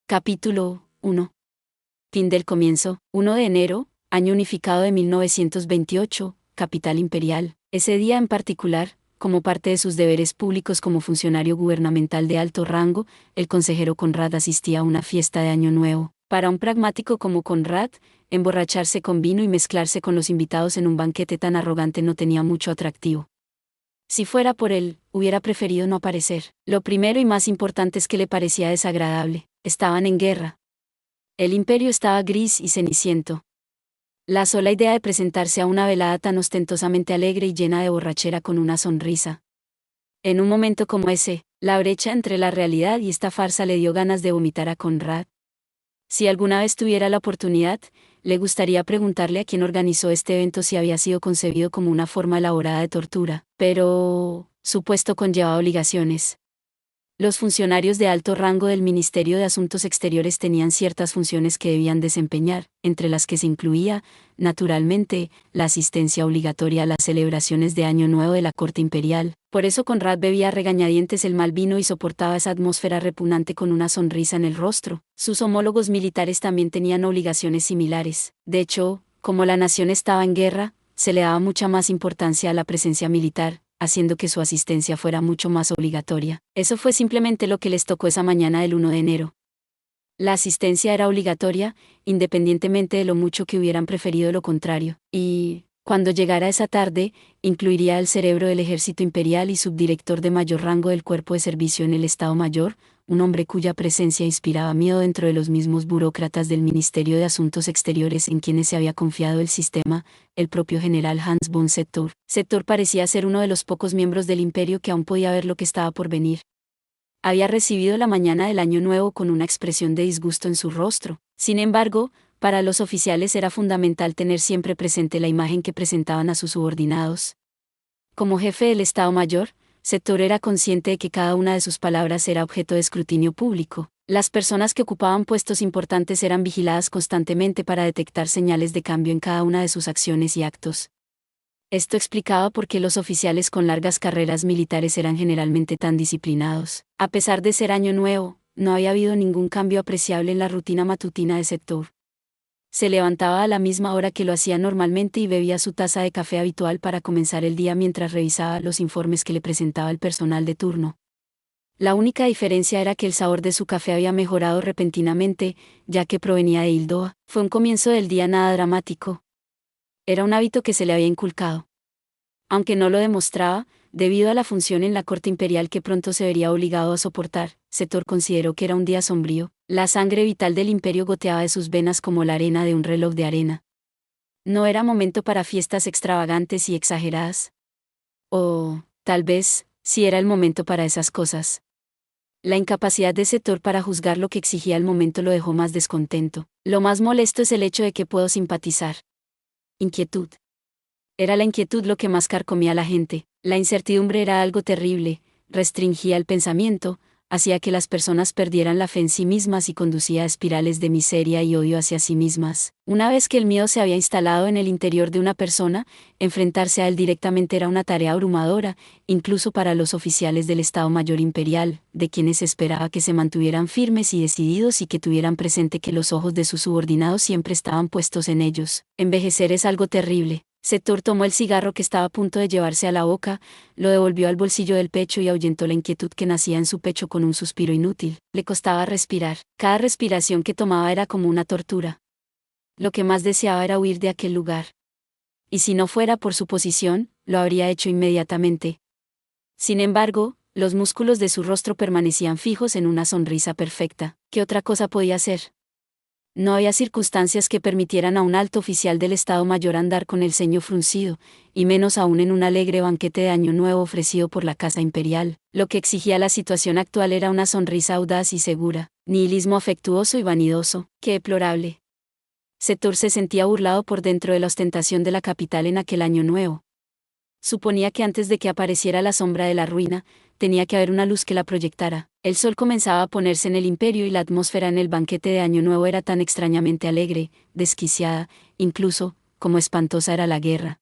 Capítulo 1. Fin del comienzo. 1 de enero, año unificado de 1928, capital imperial. Ese día en particular, como parte de sus deberes públicos como funcionario gubernamental de alto rango, el consejero Conrad asistía a una fiesta de Año Nuevo. Para un pragmático como Conrad, emborracharse con vino y mezclarse con los invitados en un banquete tan arrogante no tenía mucho atractivo. Si fuera por él, hubiera preferido no aparecer. Lo primero y más importante es que le parecía desagradable. Estaban en guerra. El imperio estaba gris y ceniciento. La sola idea de presentarse a una velada tan ostentosamente alegre y llena de borrachera con una sonrisa. En un momento como ese, la brecha entre la realidad y esta farsa le dio ganas de vomitar a Conrad. Si alguna vez tuviera la oportunidad, le gustaría preguntarle a quien organizó este evento si había sido concebido como una forma elaborada de tortura, pero su puesto conllevaba obligaciones. Los funcionarios de alto rango del Ministerio de Asuntos Exteriores tenían ciertas funciones que debían desempeñar, entre las que se incluía, naturalmente, la asistencia obligatoria a las celebraciones de Año Nuevo de la corte imperial. Por eso Conrad bebía a regañadientes el mal vino y soportaba esa atmósfera repugnante con una sonrisa en el rostro. Sus homólogos militares también tenían obligaciones similares. De hecho, como la nación estaba en guerra, se le daba mucha más importancia a la presencia militar, haciendo que su asistencia fuera mucho más obligatoria. Eso fue simplemente lo que les tocó esa mañana del 1 de enero. La asistencia era obligatoria, independientemente de lo mucho que hubieran preferido lo contrario, y, cuando llegara esa tarde, incluiría el cerebro del ejército imperial y subdirector de mayor rango del cuerpo de servicio en el Estado Mayor, un hombre cuya presencia inspiraba miedo dentro de los mismos burócratas del Ministerio de Asuntos Exteriores en quienes se había confiado el sistema, el propio general Hans von Settor. Settor parecía ser uno de los pocos miembros del imperio que aún podía ver lo que estaba por venir. Había recibido la mañana del Año Nuevo con una expresión de disgusto en su rostro. Sin embargo, para los oficiales era fundamental tener siempre presente la imagen que presentaban a sus subordinados. Como jefe del Estado Mayor, Settor era consciente de que cada una de sus palabras era objeto de escrutinio público. Las personas que ocupaban puestos importantes eran vigiladas constantemente para detectar señales de cambio en cada una de sus acciones y actos. Esto explicaba por qué los oficiales con largas carreras militares eran generalmente tan disciplinados. A pesar de ser Año Nuevo, no había habido ningún cambio apreciable en la rutina matutina de Settor. Se levantaba a la misma hora que lo hacía normalmente y bebía su taza de café habitual para comenzar el día mientras revisaba los informes que le presentaba el personal de turno. La única diferencia era que el sabor de su café había mejorado repentinamente, ya que provenía de Hildoa. Fue un comienzo del día nada dramático. Era un hábito que se le había inculcado. Aunque no lo demostraba, debido a la función en la corte imperial que pronto se vería obligado a soportar, Settor consideró que era un día sombrío. La sangre vital del imperio goteaba de sus venas como la arena de un reloj de arena. No era momento para fiestas extravagantes y exageradas. O, tal vez, sí era el momento para esas cosas. La incapacidad de Settor para juzgar lo que exigía el momento lo dejó más descontento. Lo más molesto es el hecho de que puedo simpatizar. Inquietud. Era la inquietud lo que más carcomía a la gente. La incertidumbre era algo terrible, restringía el pensamiento, hacía que las personas perdieran la fe en sí mismas y conducía a espirales de miseria y odio hacia sí mismas. Una vez que el miedo se había instalado en el interior de una persona, enfrentarse a él directamente era una tarea abrumadora, incluso para los oficiales del Estado Mayor Imperial, de quienes se esperaba que se mantuvieran firmes y decididos y que tuvieran presente que los ojos de sus subordinados siempre estaban puestos en ellos. Envejecer es algo terrible. Settor tomó el cigarro que estaba a punto de llevarse a la boca, lo devolvió al bolsillo del pecho y ahuyentó la inquietud que nacía en su pecho con un suspiro inútil. Le costaba respirar. Cada respiración que tomaba era como una tortura. Lo que más deseaba era huir de aquel lugar. Y si no fuera por su posición, lo habría hecho inmediatamente. Sin embargo, los músculos de su rostro permanecían fijos en una sonrisa perfecta. ¿Qué otra cosa podía hacer? No había circunstancias que permitieran a un alto oficial del Estado Mayor andar con el ceño fruncido, y menos aún en un alegre banquete de Año Nuevo ofrecido por la Casa Imperial. Lo que exigía la situación actual era una sonrisa audaz y segura, nihilismo afectuoso y vanidoso. ¡Qué deplorable! Settor se sentía burlado por dentro de la ostentación de la capital en aquel Año Nuevo. Suponía que antes de que apareciera la sombra de la ruina, tenía que haber una luz que la proyectara. El sol comenzaba a ponerse en el imperio y la atmósfera en el banquete de Año Nuevo era tan extrañamente alegre, desquiciada, incluso, como espantosa era la guerra.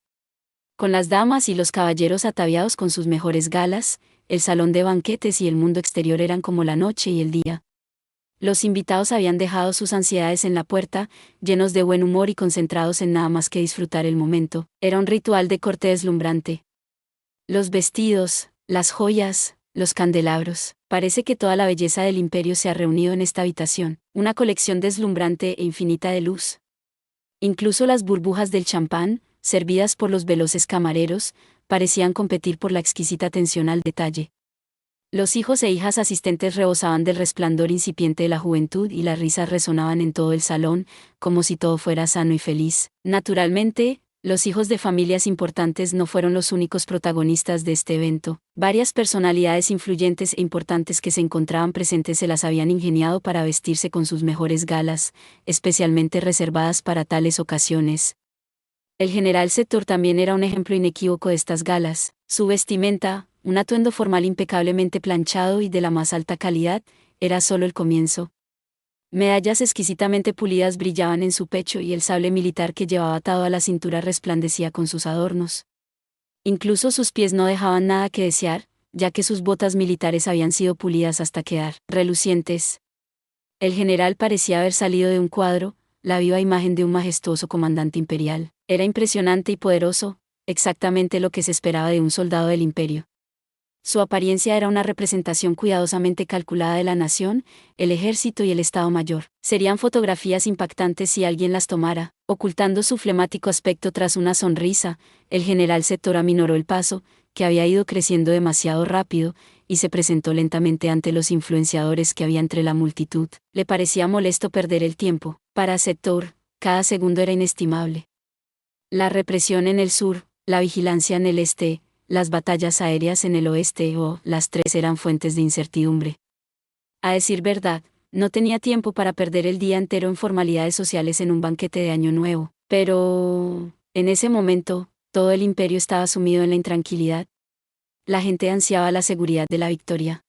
Con las damas y los caballeros ataviados con sus mejores galas, el salón de banquetes y el mundo exterior eran como la noche y el día. Los invitados habían dejado sus ansiedades en la puerta, llenos de buen humor y concentrados en nada más que disfrutar el momento. Era un ritual de corte deslumbrante. Los vestidos, las joyas, los candelabros. Parece que toda la belleza del imperio se ha reunido en esta habitación, una colección deslumbrante e infinita de luz. Incluso las burbujas del champán, servidas por los veloces camareros, parecían competir por la exquisita atención al detalle. Los hijos e hijas asistentes rebosaban del resplandor incipiente de la juventud y las risas resonaban en todo el salón, como si todo fuera sano y feliz. Naturalmente, los hijos de familias importantes no fueron los únicos protagonistas de este evento. Varias personalidades influyentes e importantes que se encontraban presentes se las habían ingeniado para vestirse con sus mejores galas, especialmente reservadas para tales ocasiones. El general Setor también era un ejemplo inequívoco de estas galas. Su vestimenta, un atuendo formal impecablemente planchado y de la más alta calidad, era solo el comienzo. Medallas exquisitamente pulidas brillaban en su pecho y el sable militar que llevaba atado a la cintura resplandecía con sus adornos. Incluso sus pies no dejaban nada que desear, ya que sus botas militares habían sido pulidas hasta quedar relucientes. El general parecía haber salido de un cuadro, la viva imagen de un majestuoso comandante imperial. Era impresionante y poderoso, exactamente lo que se esperaba de un soldado del imperio. Su apariencia era una representación cuidadosamente calculada de la nación, el ejército y el Estado Mayor. Serían fotografías impactantes si alguien las tomara. Ocultando su flemático aspecto tras una sonrisa, el general Setor aminoró el paso, que había ido creciendo demasiado rápido, y se presentó lentamente ante los influenciadores que había entre la multitud. Le parecía molesto perder el tiempo. Para Setor, cada segundo era inestimable. La represión en el sur, la vigilancia en el este, las batallas aéreas en el oeste las tres eran fuentes de incertidumbre. A decir verdad, no tenía tiempo para perder el día entero en formalidades sociales en un banquete de Año Nuevo, pero, en ese momento, todo el imperio estaba sumido en la intranquilidad. La gente ansiaba la seguridad de la victoria.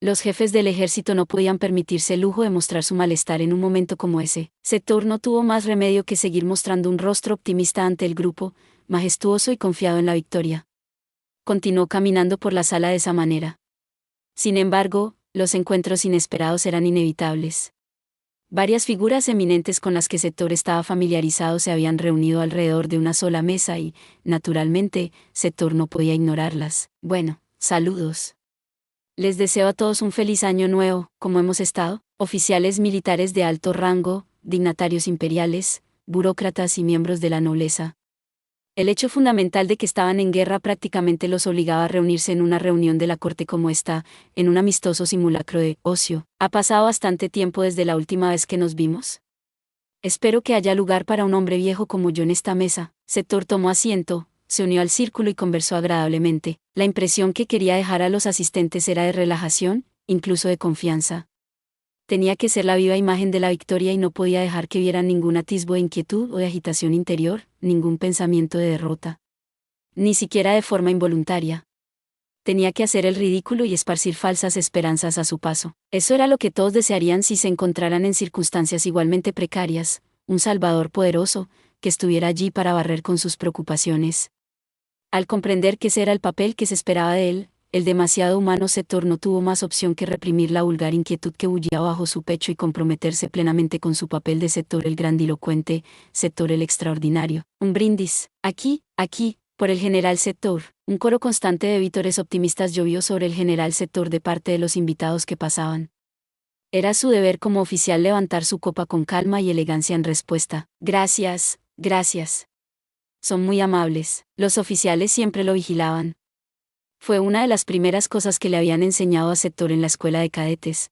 Los jefes del ejército no podían permitirse el lujo de mostrar su malestar en un momento como ese. Setor no tuvo más remedio que seguir mostrando un rostro optimista ante el grupo, majestuoso y confiado en la victoria. Continuó caminando por la sala de esa manera. Sin embargo, los encuentros inesperados eran inevitables. Varias figuras eminentes con las que Setor estaba familiarizado se habían reunido alrededor de una sola mesa y, naturalmente, Setor no podía ignorarlas. Bueno, saludos. Les deseo a todos un feliz año nuevo. ¿Cómo hemos estado? Oficiales militares de alto rango, dignatarios imperiales, burócratas y miembros de la nobleza. El hecho fundamental de que estaban en guerra prácticamente los obligaba a reunirse en una reunión de la corte como esta, en un amistoso simulacro de ocio. ¿Ha pasado bastante tiempo desde la última vez que nos vimos? Espero que haya lugar para un hombre viejo como yo en esta mesa. Setor tomó asiento, se unió al círculo y conversó agradablemente. La impresión que quería dejar a los asistentes era de relajación, incluso de confianza. Tenía que ser la viva imagen de la victoria y no podía dejar que vieran ningún atisbo de inquietud o de agitación interior, ningún pensamiento de derrota. Ni siquiera de forma involuntaria. Tenía que hacer el ridículo y esparcir falsas esperanzas a su paso. Eso era lo que todos desearían si se encontraran en circunstancias igualmente precarias, un Salvador poderoso, que estuviera allí para barrer con sus preocupaciones. Al comprender que ese era el papel que se esperaba de él, el demasiado humano Setor no tuvo más opción que reprimir la vulgar inquietud que bullía bajo su pecho y comprometerse plenamente con su papel de Setor el grandilocuente, Setor el extraordinario. Un brindis. Aquí, por el general Setor. Un coro constante de vítores optimistas llovió sobre el general Setor de parte de los invitados que pasaban. Era su deber como oficial levantar su copa con calma y elegancia en respuesta. Gracias, gracias. Son muy amables. Los oficiales siempre lo vigilaban. Fue una de las primeras cosas que le habían enseñado a Setor en la escuela de cadetes.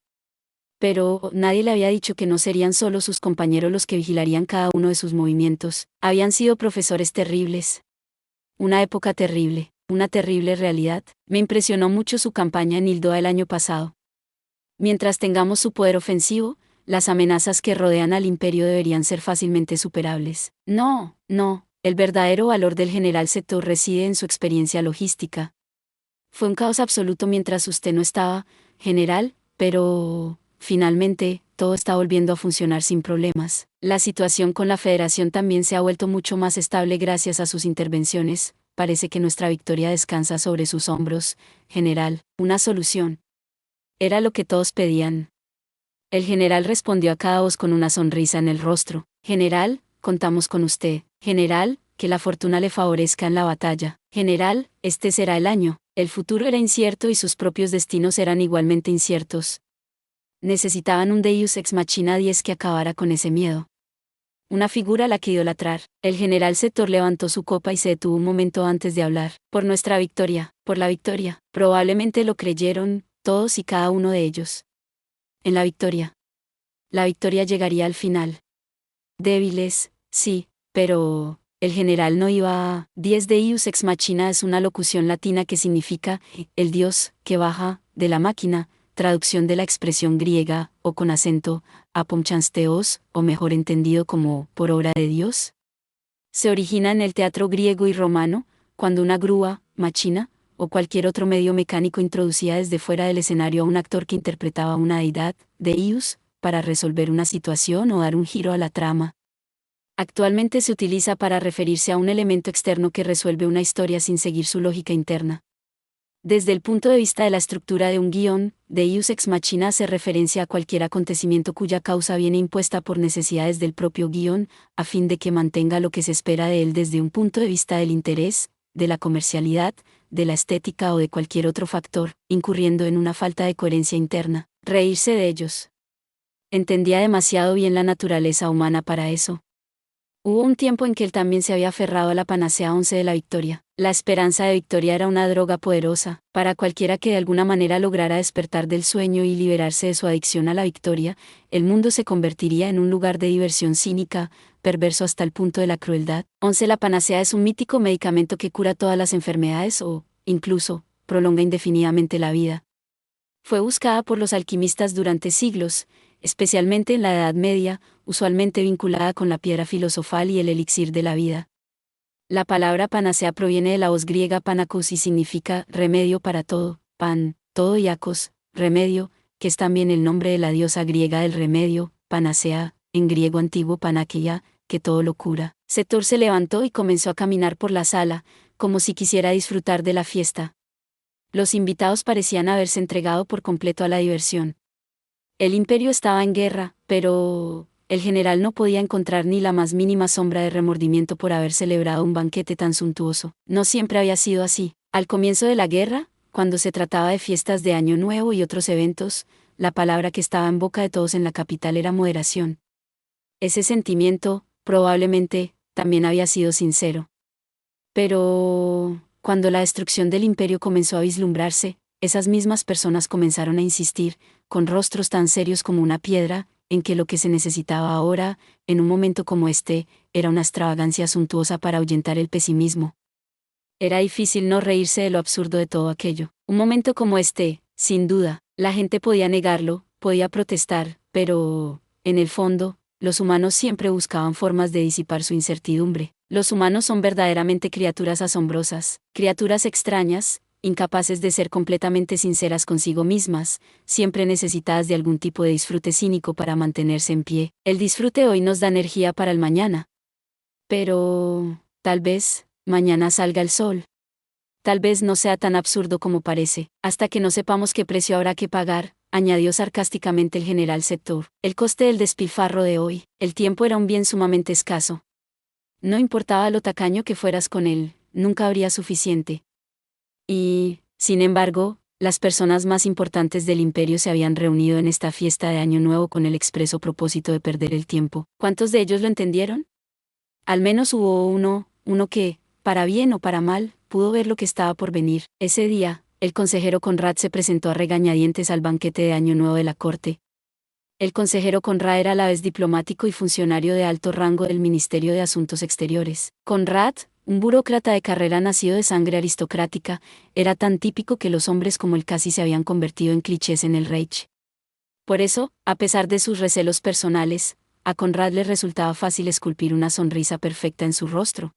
Pero nadie le había dicho que no serían solo sus compañeros los que vigilarían cada uno de sus movimientos. Habían sido profesores terribles. Una época terrible, una terrible realidad. Me impresionó mucho su campaña en Hildoa el año pasado. Mientras tengamos su poder ofensivo, las amenazas que rodean al imperio deberían ser fácilmente superables. No, el verdadero valor del general Setor reside en su experiencia logística. Fue un caos absoluto mientras usted no estaba, general, pero, finalmente, todo está volviendo a funcionar sin problemas. La situación con la Federación también se ha vuelto mucho más estable gracias a sus intervenciones. Parece que nuestra victoria descansa sobre sus hombros, general. Una solución. Era lo que todos pedían. El general respondió a cada voz con una sonrisa en el rostro. General, contamos con usted. General, que la fortuna le favorezca en la batalla. General, este será el año. El futuro era incierto y sus propios destinos eran igualmente inciertos. Necesitaban un Deus ex machina 10 que acabara con ese miedo. Una figura a la que idolatrar. El general Setor levantó su copa y se detuvo un momento antes de hablar. Por nuestra victoria, por la victoria. Probablemente lo creyeron, todos y cada uno de ellos. En la victoria. La victoria llegaría al final. Débiles, sí, pero el general no iba a... 10 Deus ex machina es una locución latina que significa el dios que baja de la máquina, traducción de la expresión griega, o con acento, apomchansteos, o mejor entendido como por obra de Dios. Se origina en el teatro griego y romano, cuando una grúa, machina, o cualquier otro medio mecánico introducía desde fuera del escenario a un actor que interpretaba una deidad, Deus, para resolver una situación o dar un giro a la trama. Actualmente se utiliza para referirse a un elemento externo que resuelve una historia sin seguir su lógica interna. Desde el punto de vista de la estructura de un guión, Deus ex machina hace referencia a cualquier acontecimiento cuya causa viene impuesta por necesidades del propio guión, a fin de que mantenga lo que se espera de él desde un punto de vista del interés, de la comercialidad, de la estética o de cualquier otro factor, incurriendo en una falta de coherencia interna. Reírse de ellos. Entendía demasiado bien la naturaleza humana para eso. Hubo un tiempo en que él también se había aferrado a la panacea 11 de la victoria. La esperanza de victoria era una droga poderosa, para cualquiera que de alguna manera lograra despertar del sueño y liberarse de su adicción a la victoria, el mundo se convertiría en un lugar de diversión cínica, perverso hasta el punto de la crueldad. 11 La panacea es un mítico medicamento que cura todas las enfermedades o, incluso, prolonga indefinidamente la vida. Fue buscada por los alquimistas durante siglos, especialmente en la Edad Media, usualmente vinculada con la piedra filosofal y el elixir de la vida. La palabra panacea proviene de la voz griega panakos y significa remedio para todo, pan, todo y akos, remedio, que es también el nombre de la diosa griega del remedio, panacea, en griego antiguo panakeia, que todo lo cura. Setor se levantó y comenzó a caminar por la sala, como si quisiera disfrutar de la fiesta. Los invitados parecían haberse entregado por completo a la diversión. El imperio estaba en guerra, pero el general no podía encontrar ni la más mínima sombra de remordimiento por haber celebrado un banquete tan suntuoso. No siempre había sido así. Al comienzo de la guerra, cuando se trataba de fiestas de Año Nuevo y otros eventos, la palabra que estaba en boca de todos en la capital era moderación. Ese sentimiento, probablemente, también había sido sincero. Pero, cuando la destrucción del imperio comenzó a vislumbrarse, esas mismas personas comenzaron a insistir, con rostros tan serios como una piedra, en que lo que se necesitaba ahora, en un momento como este, era una extravagancia suntuosa para ahuyentar el pesimismo. Era difícil no reírse de lo absurdo de todo aquello. Un momento como este, sin duda, la gente podía negarlo, podía protestar, pero, en el fondo, los humanos siempre buscaban formas de disipar su incertidumbre. Los humanos son verdaderamente criaturas asombrosas, criaturas extrañas, incapaces de ser completamente sinceras consigo mismas, siempre necesitadas de algún tipo de disfrute cínico para mantenerse en pie. El disfrute hoy nos da energía para el mañana. Pero, tal vez, mañana salga el sol. Tal vez no sea tan absurdo como parece, hasta que no sepamos qué precio habrá que pagar, añadió sarcásticamente el general Setor. El coste del despilfarro de hoy. El tiempo era un bien sumamente escaso. No importaba lo tacaño que fueras con él, nunca habría suficiente. Y, sin embargo, las personas más importantes del imperio se habían reunido en esta fiesta de Año Nuevo con el expreso propósito de perder el tiempo. ¿Cuántos de ellos lo entendieron? Al menos hubo uno que, para bien o para mal, pudo ver lo que estaba por venir. Ese día, el consejero Conrad se presentó a regañadientes al banquete de Año Nuevo de la corte. El consejero Conrad era a la vez diplomático y funcionario de alto rango del Ministerio de Asuntos Exteriores. Conrad, un burócrata de carrera nacido de sangre aristocrática, era tan típico que los hombres como él casi se habían convertido en clichés en el Reich. Por eso, a pesar de sus recelos personales, a Conrad le resultaba fácil esculpir una sonrisa perfecta en su rostro.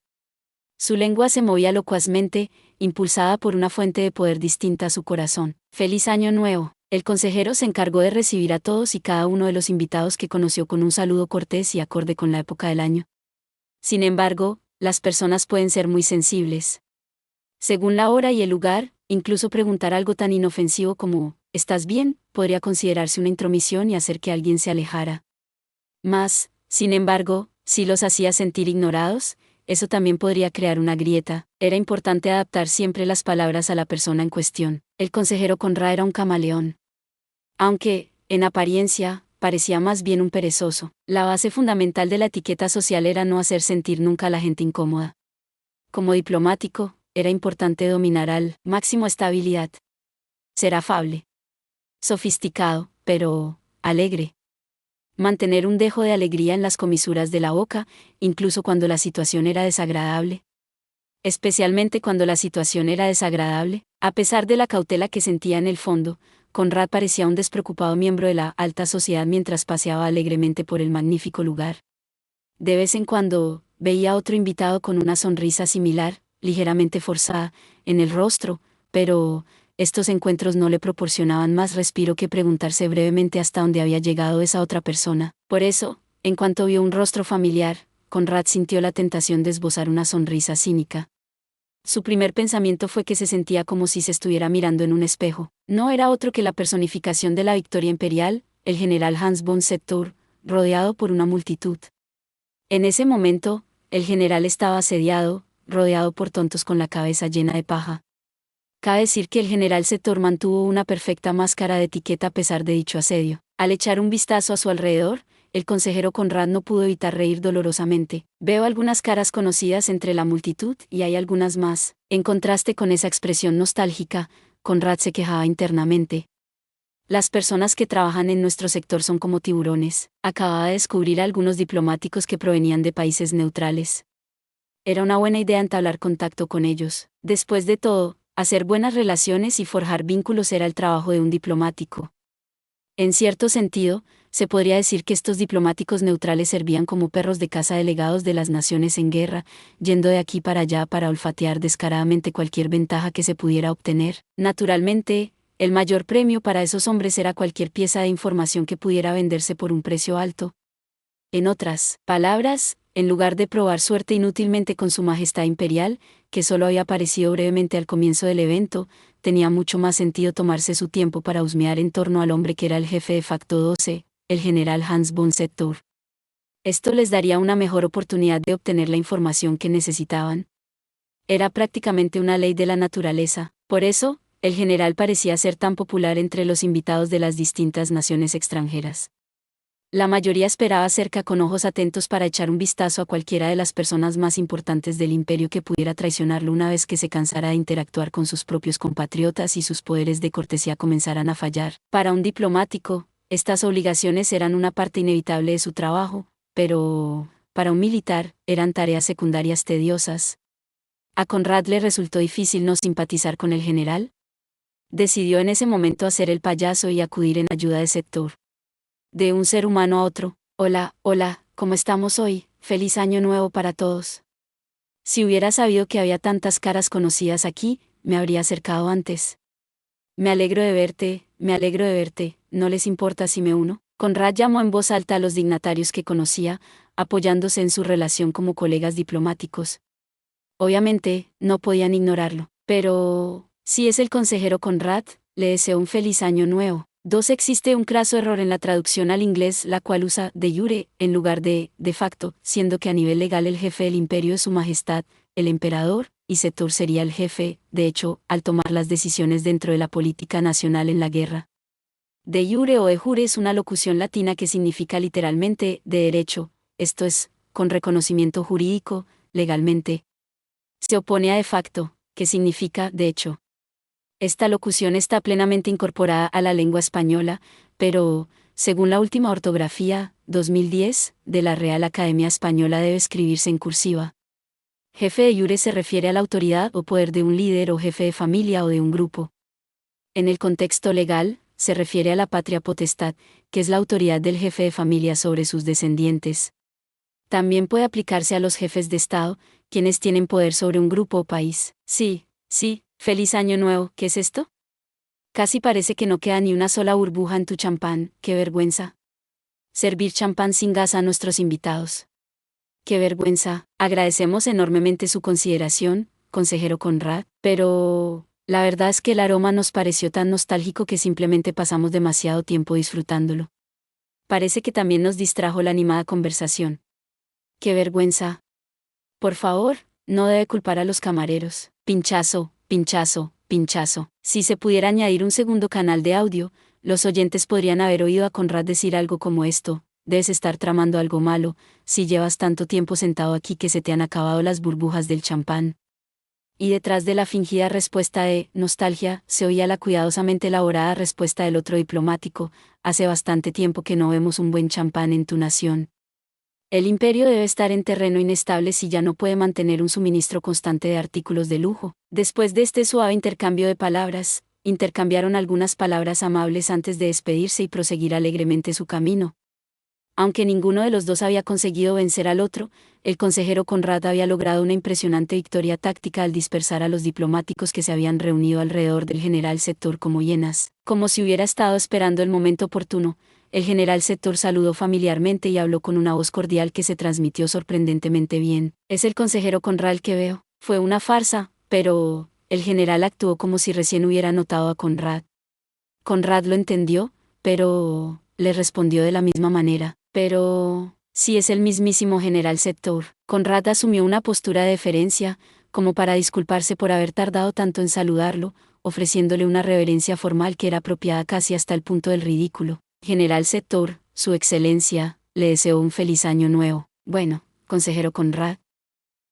Su lengua se movía locuazmente, impulsada por una fuente de poder distinta a su corazón. ¡Feliz Año Nuevo! El consejero se encargó de recibir a todos y cada uno de los invitados que conoció con un saludo cortés y acorde con la época del año. Sin embargo, las personas pueden ser muy sensibles. Según la hora y el lugar, Incluso preguntar algo tan inofensivo como, ¿estás bien?, podría considerarse una intromisión y hacer que alguien se alejara. Mas, sin embargo, si los hacía sentir ignorados, eso también podría crear una grieta. Era importante adaptar siempre las palabras a la persona en cuestión. El consejero Conrad era un camaleón. Aunque, en apariencia, parecía más bien un perezoso. La base fundamental de la etiqueta social era no hacer sentir nunca a la gente incómoda. Como diplomático, era importante dominar al máximo esta habilidad. Ser afable. Sofisticado, pero alegre. Mantener un dejo de alegría en las comisuras de la boca, incluso cuando la situación era desagradable. Especialmente cuando la situación era desagradable, a pesar de la cautela que sentía en el fondo, Conrad parecía un despreocupado miembro de la alta sociedad mientras paseaba alegremente por el magnífico lugar. De vez en cuando, veía a otro invitado con una sonrisa similar, ligeramente forzada, en el rostro, pero estos encuentros no le proporcionaban más respiro que preguntarse brevemente hasta dónde había llegado esa otra persona. Por eso, en cuanto vio un rostro familiar, Conrad sintió la tentación de esbozar una sonrisa cínica. Su primer pensamiento fue que se sentía como si se estuviera mirando en un espejo. No era otro que la personificación de la victoria imperial, el general Hans von Settur, rodeado por una multitud. En ese momento, el general estaba asediado, rodeado por tontos con la cabeza llena de paja. Cabe decir que el general Settur mantuvo una perfecta máscara de etiqueta a pesar de dicho asedio. Al echar un vistazo a su alrededor, el consejero Conrad no pudo evitar reír dolorosamente. Veo algunas caras conocidas entre la multitud y hay algunas más. En contraste con esa expresión nostálgica, Conrad se quejaba internamente. Las personas que trabajan en nuestro sector son como tiburones. Acababa de descubrir a algunos diplomáticos que provenían de países neutrales. Era una buena idea entablar contacto con ellos. Después de todo, hacer buenas relaciones y forjar vínculos era el trabajo de un diplomático. En cierto sentido, se podría decir que estos diplomáticos neutrales servían como perros de caza delegados de las naciones en guerra, yendo de aquí para allá para olfatear descaradamente cualquier ventaja que se pudiera obtener. Naturalmente, el mayor premio para esos hombres era cualquier pieza de información que pudiera venderse por un precio alto. En otras palabras, en lugar de probar suerte inútilmente con su Majestad Imperial, que solo había aparecido brevemente al comienzo del evento, tenía mucho más sentido tomarse su tiempo para husmear en torno al hombre que era el jefe de facto 12, el general Hans von Settur. Esto les daría una mejor oportunidad de obtener la información que necesitaban. Era prácticamente una ley de la naturaleza. Por eso, el general parecía ser tan popular entre los invitados de las distintas naciones extranjeras. La mayoría esperaba cerca con ojos atentos para echar un vistazo a cualquiera de las personas más importantes del imperio que pudiera traicionarlo una vez que se cansara de interactuar con sus propios compatriotas y sus poderes de cortesía comenzaran a fallar. Para un diplomático, estas obligaciones eran una parte inevitable de su trabajo, pero, para un militar, eran tareas secundarias tediosas. ¿A Conrad le resultó difícil no simpatizar con el general? Decidió en ese momento hacer el payaso y acudir en ayuda de Settur. De un ser humano a otro. Hola, hola, ¿cómo estamos hoy? Feliz año nuevo para todos. Si hubiera sabido que había tantas caras conocidas aquí, me habría acercado antes. Me alegro de verte, ¿no les importa si me uno? Conrad llamó en voz alta a los dignatarios que conocía, apoyándose en su relación como colegas diplomáticos. Obviamente, no podían ignorarlo. Pero, si es el consejero Conrad, le deseo un feliz año nuevo. 2. Existe un craso error en la traducción al inglés, la cual usa de jure en lugar de facto, siendo que a nivel legal el jefe del imperio es su majestad, el emperador, y Settur sería el jefe, de hecho, al tomar las decisiones dentro de la política nacional en la guerra. De jure o de jure es una locución latina que significa literalmente de derecho, esto es, con reconocimiento jurídico, legalmente. Se opone a de facto, que significa de hecho. Esta locución está plenamente incorporada a la lengua española, pero, según la última ortografía, 2010, de la Real Academia Española debe escribirse en cursiva. Jefe de jure se refiere a la autoridad o poder de un líder o jefe de familia o de un grupo. En el contexto legal, se refiere a la patria potestad, que es la autoridad del jefe de familia sobre sus descendientes. También puede aplicarse a los jefes de Estado, quienes tienen poder sobre un grupo o país. Sí. Feliz año nuevo, ¿qué es esto? Casi parece que no queda ni una sola burbuja en tu champán, qué vergüenza. Servir champán sin gas a nuestros invitados. Qué vergüenza, agradecemos enormemente su consideración, consejero Conrad, pero La verdad es que el aroma nos pareció tan nostálgico que simplemente pasamos demasiado tiempo disfrutándolo. Parece que también nos distrajo la animada conversación. ¡Qué vergüenza! Por favor, no debe culpar a los camareros. Pinchazo, pinchazo, pinchazo. Si se pudiera añadir un segundo canal de audio, los oyentes podrían haber oído a Conrad decir algo como esto: debes estar tramando algo malo, si llevas tanto tiempo sentado aquí que se te han acabado las burbujas del champán. Y detrás de la fingida respuesta de nostalgia, se oía la cuidadosamente elaborada respuesta del otro diplomático: hace bastante tiempo que no vemos un buen champán en tu nación. El imperio debe estar en terreno inestable si ya no puede mantener un suministro constante de artículos de lujo. Después de este suave intercambio de palabras, intercambiaron algunas palabras amables antes de despedirse y proseguir alegremente su camino. Aunque ninguno de los dos había conseguido vencer al otro, el consejero Conrad había logrado una impresionante victoria táctica al dispersar a los diplomáticos que se habían reunido alrededor del general Sector como hienas. Como si hubiera estado esperando el momento oportuno, el general Sector saludó familiarmente y habló con una voz cordial que se transmitió sorprendentemente bien. «Es el consejero Conrad que veo». Fue una farsa, pero el general actuó como si recién hubiera notado a Conrad. Conrad lo entendió, pero le respondió de la misma manera. «Pero si es el mismísimo general Sector». Conrad asumió una postura de deferencia, como para disculparse por haber tardado tanto en saludarlo, ofreciéndole una reverencia formal que era apropiada casi hasta el punto del ridículo. «General Sector, su excelencia, le deseo un feliz año nuevo». «Bueno, consejero Conrad,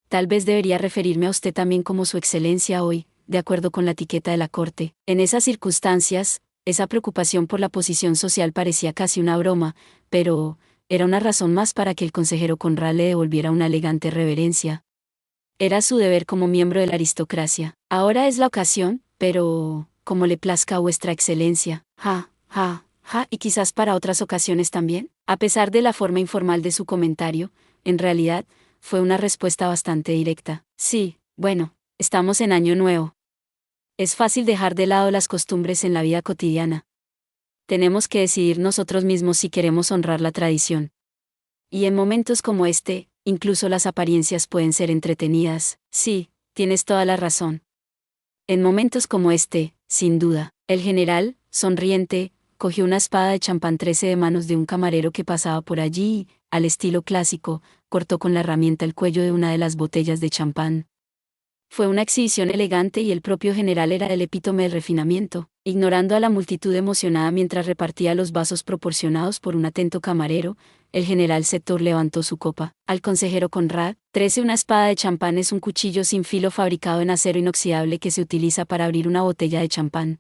tal vez debería referirme a usted también como su excelencia hoy, de acuerdo con la etiqueta de la corte». En esas circunstancias, esa preocupación por la posición social parecía casi una broma, pero era una razón más para que el consejero Conrad le devolviera una elegante reverencia. Era su deber como miembro de la aristocracia. «Ahora es la ocasión, pero como le plazca a vuestra excelencia». «Ja, ja, ja, y quizás para otras ocasiones también». A pesar de la forma informal de su comentario, en realidad, fue una respuesta bastante directa. «Sí, bueno, estamos en año nuevo. Es fácil dejar de lado las costumbres en la vida cotidiana. Tenemos que decidir nosotros mismos si queremos honrar la tradición. Y en momentos como este, incluso las apariencias pueden ser entretenidas». «Sí, tienes toda la razón. En momentos como este, sin duda». El general, sonriente, cogió una espada de champán 13 de manos de un camarero que pasaba por allí y, al estilo clásico, cortó con la herramienta el cuello de una de las botellas de champán. Fue una exhibición elegante y el propio general era el epítome del refinamiento. Ignorando a la multitud emocionada mientras repartía los vasos proporcionados por un atento camarero, el general Sector levantó su copa. «Al consejero Conrad, 13». Una espada de champán es un cuchillo sin filo fabricado en acero inoxidable que se utiliza para abrir una botella de champán.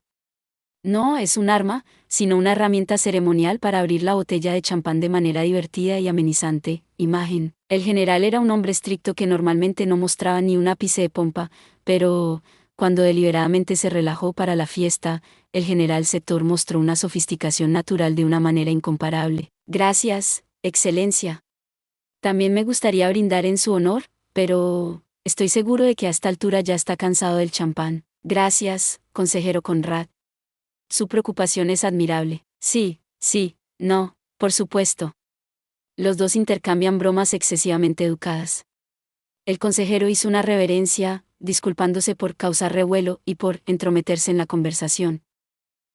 No es un arma, sino una herramienta ceremonial para abrir la botella de champán de manera divertida y amenizante. Imagen. El general era un hombre estricto que normalmente no mostraba ni un ápice de pompa, pero cuando deliberadamente se relajó para la fiesta, el general Sector mostró una sofisticación natural de una manera incomparable. «Gracias, excelencia. También me gustaría brindar en su honor, pero estoy seguro de que a esta altura ya está cansado del champán». «Gracias, consejero Conrad. Su preocupación es admirable». «Sí, sí, no, por supuesto». Los dos intercambian bromas excesivamente educadas. El consejero hizo una reverencia, disculpándose por causar revuelo y por entrometerse en la conversación.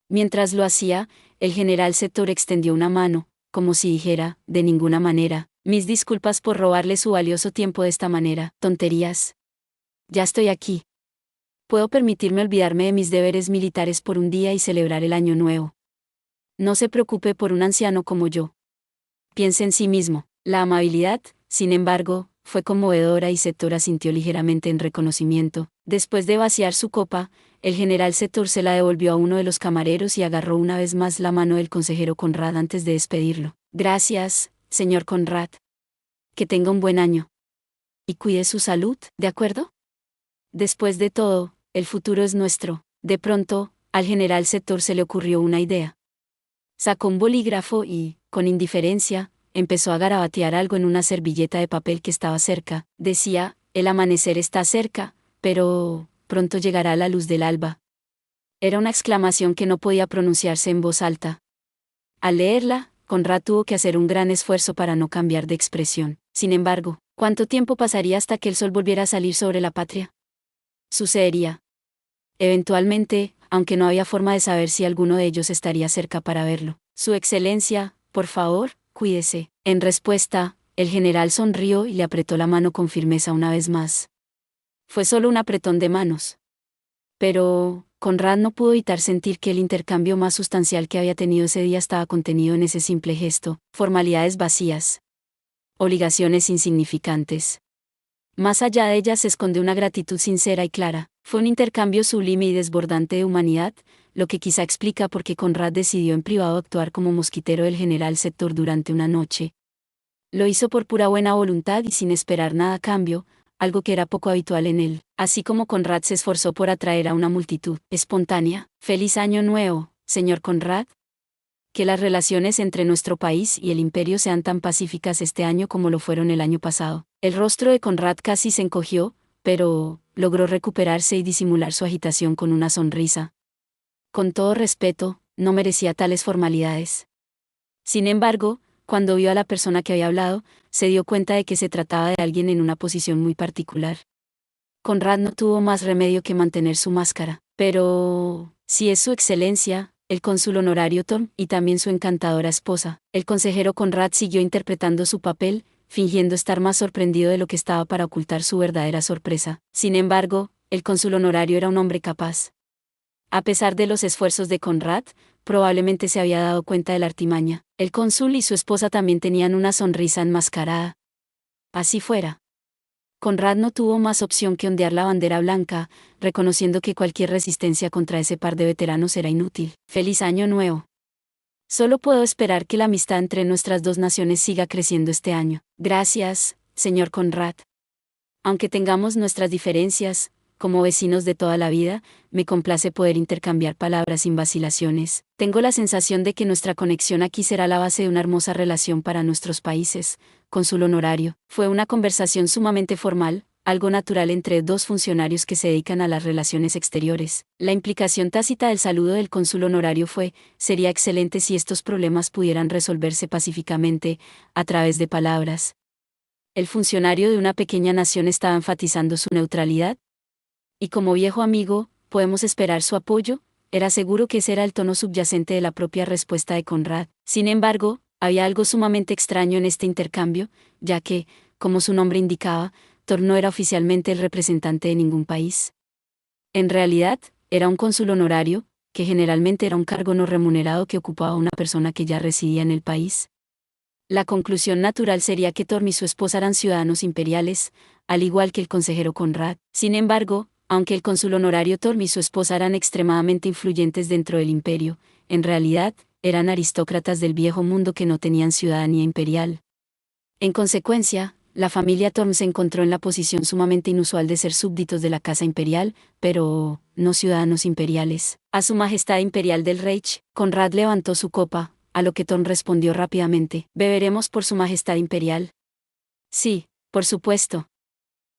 Mientras lo hacía, el general Sector extendió una mano, como si dijera: «De ninguna manera. Mis disculpas por robarle su valioso tiempo de esta manera». «Tonterías. Ya estoy aquí. Puedo permitirme olvidarme de mis deberes militares por un día y celebrar el año nuevo. No se preocupe por un anciano como yo. Piense en sí mismo». La amabilidad, sin embargo, fue conmovedora y Sector asintió ligeramente en reconocimiento. Después de vaciar su copa, el general Sector se la devolvió a uno de los camareros y agarró una vez más la mano del consejero Conrad antes de despedirlo. «Gracias, señor Conrad. Que tenga un buen año. Y cuide su salud, ¿de acuerdo? Después de todo, el futuro es nuestro». De pronto, al general Sector se le ocurrió una idea. Sacó un bolígrafo y, con indiferencia, empezó a garabatear algo en una servilleta de papel que estaba cerca. Decía: «El amanecer está cerca, pero pronto llegará la luz del alba». Era una exclamación que no podía pronunciarse en voz alta. Al leerla, Conrad tuvo que hacer un gran esfuerzo para no cambiar de expresión. Sin embargo, ¿cuánto tiempo pasaría hasta que el sol volviera a salir sobre la patria? Sucedería. Eventualmente, aunque no había forma de saber si alguno de ellos estaría cerca para verlo. Su excelencia, por favor, cuídese. En respuesta, el general sonrió y le apretó la mano con firmeza una vez más. Fue solo un apretón de manos. Pero, Conrad no pudo evitar sentir que el intercambio más sustancial que había tenido ese día estaba contenido en ese simple gesto, formalidades vacías, obligaciones insignificantes. Más allá de ellas se esconde una gratitud sincera y clara. Fue un intercambio sublime y desbordante de humanidad, lo que quizá explica por qué Conrad decidió en privado actuar como mosquitero del general Sector durante una noche. Lo hizo por pura buena voluntad y sin esperar nada a cambio, algo que era poco habitual en él, así como Conrad se esforzó por atraer a una multitud espontánea. Feliz Año Nuevo, señor Conrad. Que las relaciones entre nuestro país y el imperio sean tan pacíficas este año como lo fueron el año pasado. El rostro de Conrad casi se encogió, pero logró recuperarse y disimular su agitación con una sonrisa. Con todo respeto, no merecía tales formalidades. Sin embargo, cuando vio a la persona que había hablado, se dio cuenta de que se trataba de alguien en una posición muy particular. Conrad no tuvo más remedio que mantener su máscara. Pero, si es su excelencia, el cónsul honorario Tom, y también su encantadora esposa. El consejero Conrad siguió interpretando su papel, fingiendo estar más sorprendido de lo que estaba para ocultar su verdadera sorpresa. Sin embargo, el cónsul honorario era un hombre capaz. A pesar de los esfuerzos de Conrad, probablemente se había dado cuenta de la artimaña. El cónsul y su esposa también tenían una sonrisa enmascarada. Así fuera. Conrad no tuvo más opción que ondear la bandera blanca, reconociendo que cualquier resistencia contra ese par de veteranos era inútil. ¡Feliz Año Nuevo! Solo puedo esperar que la amistad entre nuestras dos naciones siga creciendo este año. Gracias, señor Conrad. Aunque tengamos nuestras diferencias, como vecinos de toda la vida, me complace poder intercambiar palabras sin vacilaciones. Tengo la sensación de que nuestra conexión aquí será la base de una hermosa relación para nuestros países. Cónsul honorario. Fue una conversación sumamente formal, algo natural entre dos funcionarios que se dedican a las relaciones exteriores. La implicación tácita del saludo del cónsul honorario fue: sería excelente si estos problemas pudieran resolverse pacíficamente, a través de palabras. El funcionario de una pequeña nación estaba enfatizando su neutralidad. Y como viejo amigo, ¿podemos esperar su apoyo? Era seguro que ese era el tono subyacente de la propia respuesta de Conrad. Sin embargo, había algo sumamente extraño en este intercambio, ya que, como su nombre indicaba, Thor no era oficialmente el representante de ningún país. En realidad, era un cónsul honorario, que generalmente era un cargo no remunerado que ocupaba una persona que ya residía en el país. La conclusión natural sería que Thor y su esposa eran ciudadanos imperiales, al igual que el consejero Conrad. Sin embargo, aunque el cónsul honorario Thor y su esposa eran extremadamente influyentes dentro del imperio, en realidad, eran aristócratas del viejo mundo que no tenían ciudadanía imperial. En consecuencia, la familia Thorne se encontró en la posición sumamente inusual de ser súbditos de la casa imperial, pero no ciudadanos imperiales. A su majestad imperial del Reich, Conrad levantó su copa, a lo que Thorne respondió rápidamente: «¿Beberemos por su majestad imperial?» «Sí, por supuesto».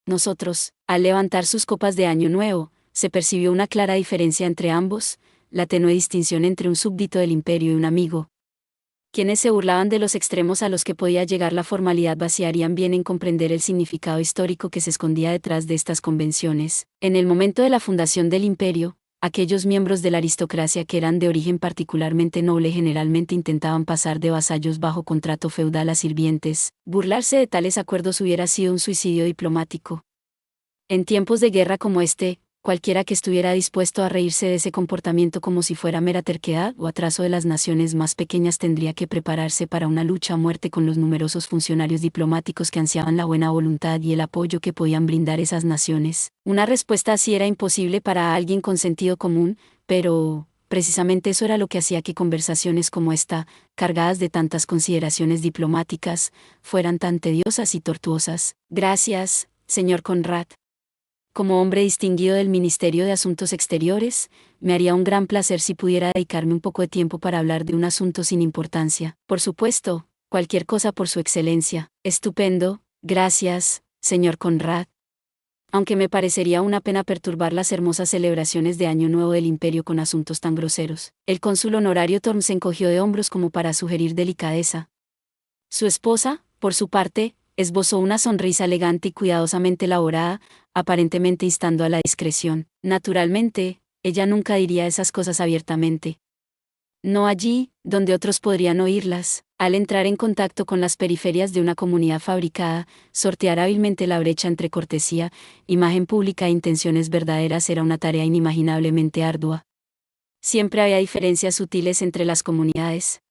Nosotros, al levantar sus copas de Año Nuevo, se percibió una clara diferencia entre ambos, la tenue distinción entre un súbdito del imperio y un amigo. Quienes se burlaban de los extremos a los que podía llegar la formalidad vaciarían bien en comprender el significado histórico que se escondía detrás de estas convenciones. En el momento de la fundación del imperio, aquellos miembros de la aristocracia que eran de origen particularmente noble generalmente intentaban pasar de vasallos bajo contrato feudal a sirvientes. Burlarse de tales acuerdos hubiera sido un suicidio diplomático. En tiempos de guerra como este, cualquiera que estuviera dispuesto a reírse de ese comportamiento como si fuera mera terquedad o atraso de las naciones más pequeñas tendría que prepararse para una lucha a muerte con los numerosos funcionarios diplomáticos que ansiaban la buena voluntad y el apoyo que podían brindar esas naciones. Una respuesta así era imposible para alguien con sentido común, pero precisamente eso era lo que hacía que conversaciones como esta, cargadas de tantas consideraciones diplomáticas, fueran tan tediosas y tortuosas. Gracias, señor Conrad. Como hombre distinguido del Ministerio de Asuntos Exteriores, me haría un gran placer si pudiera dedicarme un poco de tiempo para hablar de un asunto sin importancia. Por supuesto, cualquier cosa por su excelencia. Estupendo, gracias, señor Conrad. Aunque me parecería una pena perturbar las hermosas celebraciones de Año Nuevo del Imperio con asuntos tan groseros. El cónsul honorario Thorne se encogió de hombros como para sugerir delicadeza. Su esposa, por su parte, esbozó una sonrisa elegante y cuidadosamente elaborada, aparentemente instando a la discreción. Naturalmente, ella nunca diría esas cosas abiertamente. No allí, donde otros podrían oírlas. Al entrar en contacto con las periferias de una comunidad fabricada, sortear hábilmente la brecha entre cortesía, imagen pública e intenciones verdaderas era una tarea inimaginablemente ardua. Siempre había diferencias sutiles entre las comunidades.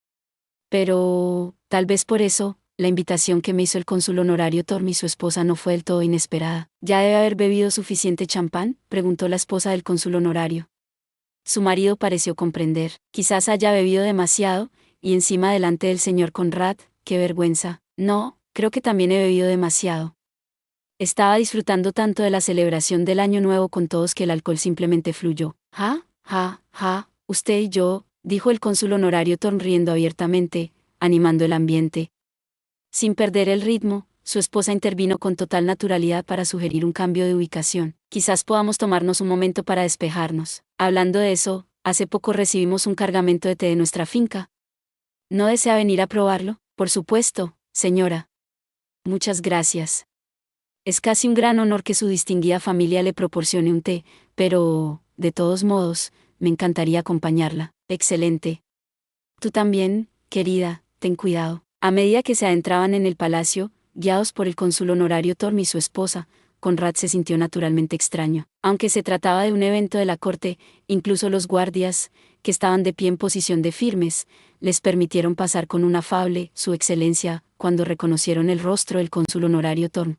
Pero, tal vez por eso, la invitación que me hizo el cónsul honorario Torm y su esposa no fue del todo inesperada. ¿Ya debe haber bebido suficiente champán?, preguntó la esposa del cónsul honorario. Su marido pareció comprender. Quizás haya bebido demasiado, y encima delante del señor Conrad, qué vergüenza. No, creo que también he bebido demasiado. Estaba disfrutando tanto de la celebración del Año Nuevo con todos que el alcohol simplemente fluyó. Ja, ja, ja, usted y yo, dijo el cónsul honorario Torm riendo abiertamente, animando el ambiente. Sin perder el ritmo, su esposa intervino con total naturalidad para sugerir un cambio de ubicación. Quizás podamos tomarnos un momento para despejarnos. Hablando de eso, hace poco recibimos un cargamento de té de nuestra finca. ¿No desea venir a probarlo? Por supuesto, señora. Muchas gracias. Es casi un gran honor que su distinguida familia le proporcione un té, pero, de todos modos, me encantaría acompañarla. Excelente. Tú también, querida, ten cuidado. A medida que se adentraban en el palacio, guiados por el cónsul honorario Torm y su esposa, Conrad se sintió naturalmente extraño. Aunque se trataba de un evento de la corte, incluso los guardias, que estaban de pie en posición de firmes, les permitieron pasar con un afable, su excelencia, cuando reconocieron el rostro del cónsul honorario Torm.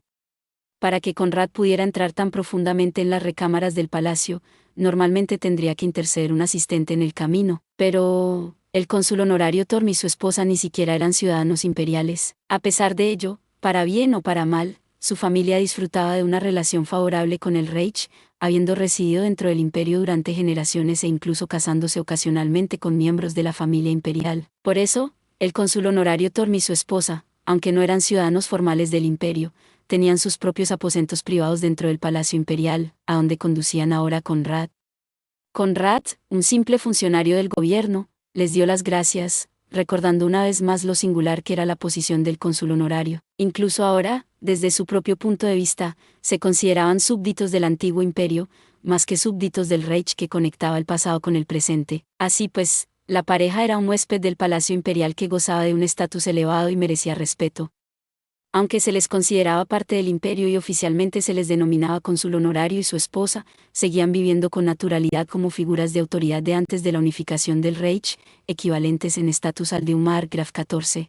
Para que Conrad pudiera entrar tan profundamente en las recámaras del palacio, normalmente tendría que interceder un asistente en el camino, pero el cónsul honorario Torm y su esposa ni siquiera eran ciudadanos imperiales. A pesar de ello, para bien o para mal, su familia disfrutaba de una relación favorable con el Reich, habiendo residido dentro del imperio durante generaciones e incluso casándose ocasionalmente con miembros de la familia imperial. Por eso, el cónsul honorario Torm y su esposa, aunque no eran ciudadanos formales del imperio, tenían sus propios aposentos privados dentro del palacio imperial, a donde conducían ahora Conrad. Conrad, un simple funcionario del gobierno, les dio las gracias, recordando una vez más lo singular que era la posición del cónsul honorario. Incluso ahora, desde su propio punto de vista, se consideraban súbditos del antiguo imperio, más que súbditos del Reich que conectaba el pasado con el presente. Así pues, la pareja era un huésped del palacio imperial que gozaba de un estatus elevado y merecía respeto. Aunque se les consideraba parte del imperio y oficialmente se les denominaba cónsul honorario y su esposa, seguían viviendo con naturalidad como figuras de autoridad de antes de la unificación del Reich, equivalentes en estatus al de un Markgraf XIV.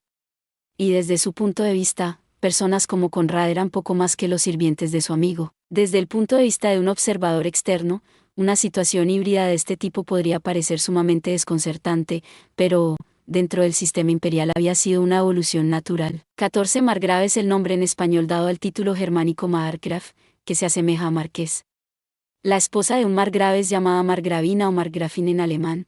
Y desde su punto de vista, personas como Conrad eran poco más que los sirvientes de su amigo. Desde el punto de vista de un observador externo, una situación híbrida de este tipo podría parecer sumamente desconcertante, pero dentro del sistema imperial había sido una evolución natural. 14 Margrave es el nombre en español dado al título germánico Markgraf, que se asemeja a marqués. La esposa de un margrave es llamada margravina o margravin en alemán.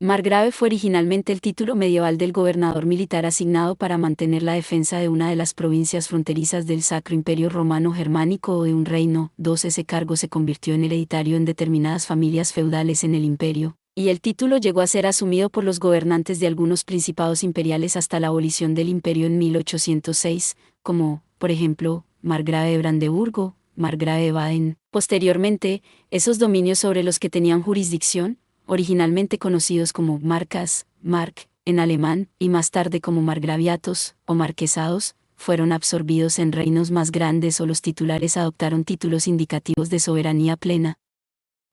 Margrave fue originalmente el título medieval del gobernador militar asignado para mantener la defensa de una de las provincias fronterizas del Sacro Imperio Romano Germánico o de un reino. Ese cargo se convirtió en hereditario en determinadas familias feudales en el imperio, y el título llegó a ser asumido por los gobernantes de algunos principados imperiales hasta la abolición del imperio en 1806, como, por ejemplo, Margrave de Brandeburgo, Margrave de Baden. Posteriormente, esos dominios sobre los que tenían jurisdicción, originalmente conocidos como marcas, Mark, en alemán, y más tarde como margraviatos, o marquesados, fueron absorbidos en reinos más grandes o los titulares adoptaron títulos indicativos de soberanía plena.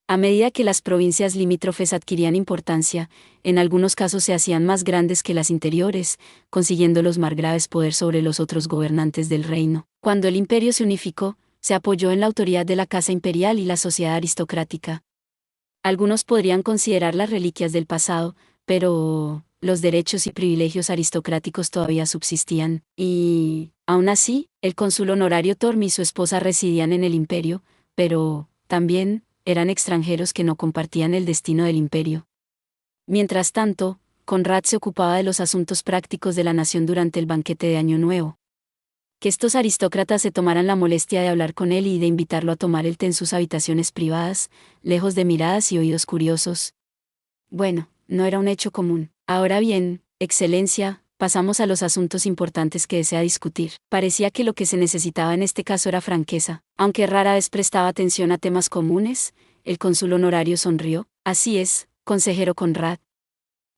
A medida que las provincias limítrofes adquirían importancia, en algunos casos se hacían más grandes que las interiores, consiguiendo los margraves poder sobre los otros gobernantes del reino. Cuando el imperio se unificó, se apoyó en la autoridad de la casa imperial y la sociedad aristocrática. Algunos podrían considerarlas reliquias del pasado, pero los derechos y privilegios aristocráticos todavía subsistían, y, aún así, el cónsul honorario Torm y su esposa residían en el imperio, pero, también, eran extranjeros que no compartían el destino del imperio. Mientras tanto, Conrad se ocupaba de los asuntos prácticos de la nación durante el banquete de Año Nuevo. Que estos aristócratas se tomaran la molestia de hablar con él y de invitarlo a tomar el té en sus habitaciones privadas, lejos de miradas y oídos curiosos. Bueno, no era un hecho común. Ahora bien, Excelencia, pasamos a los asuntos importantes que desea discutir. Parecía que lo que se necesitaba en este caso era franqueza. Aunque rara vez prestaba atención a temas comunes, El cónsul honorario sonrió. Así es, consejero Conrad.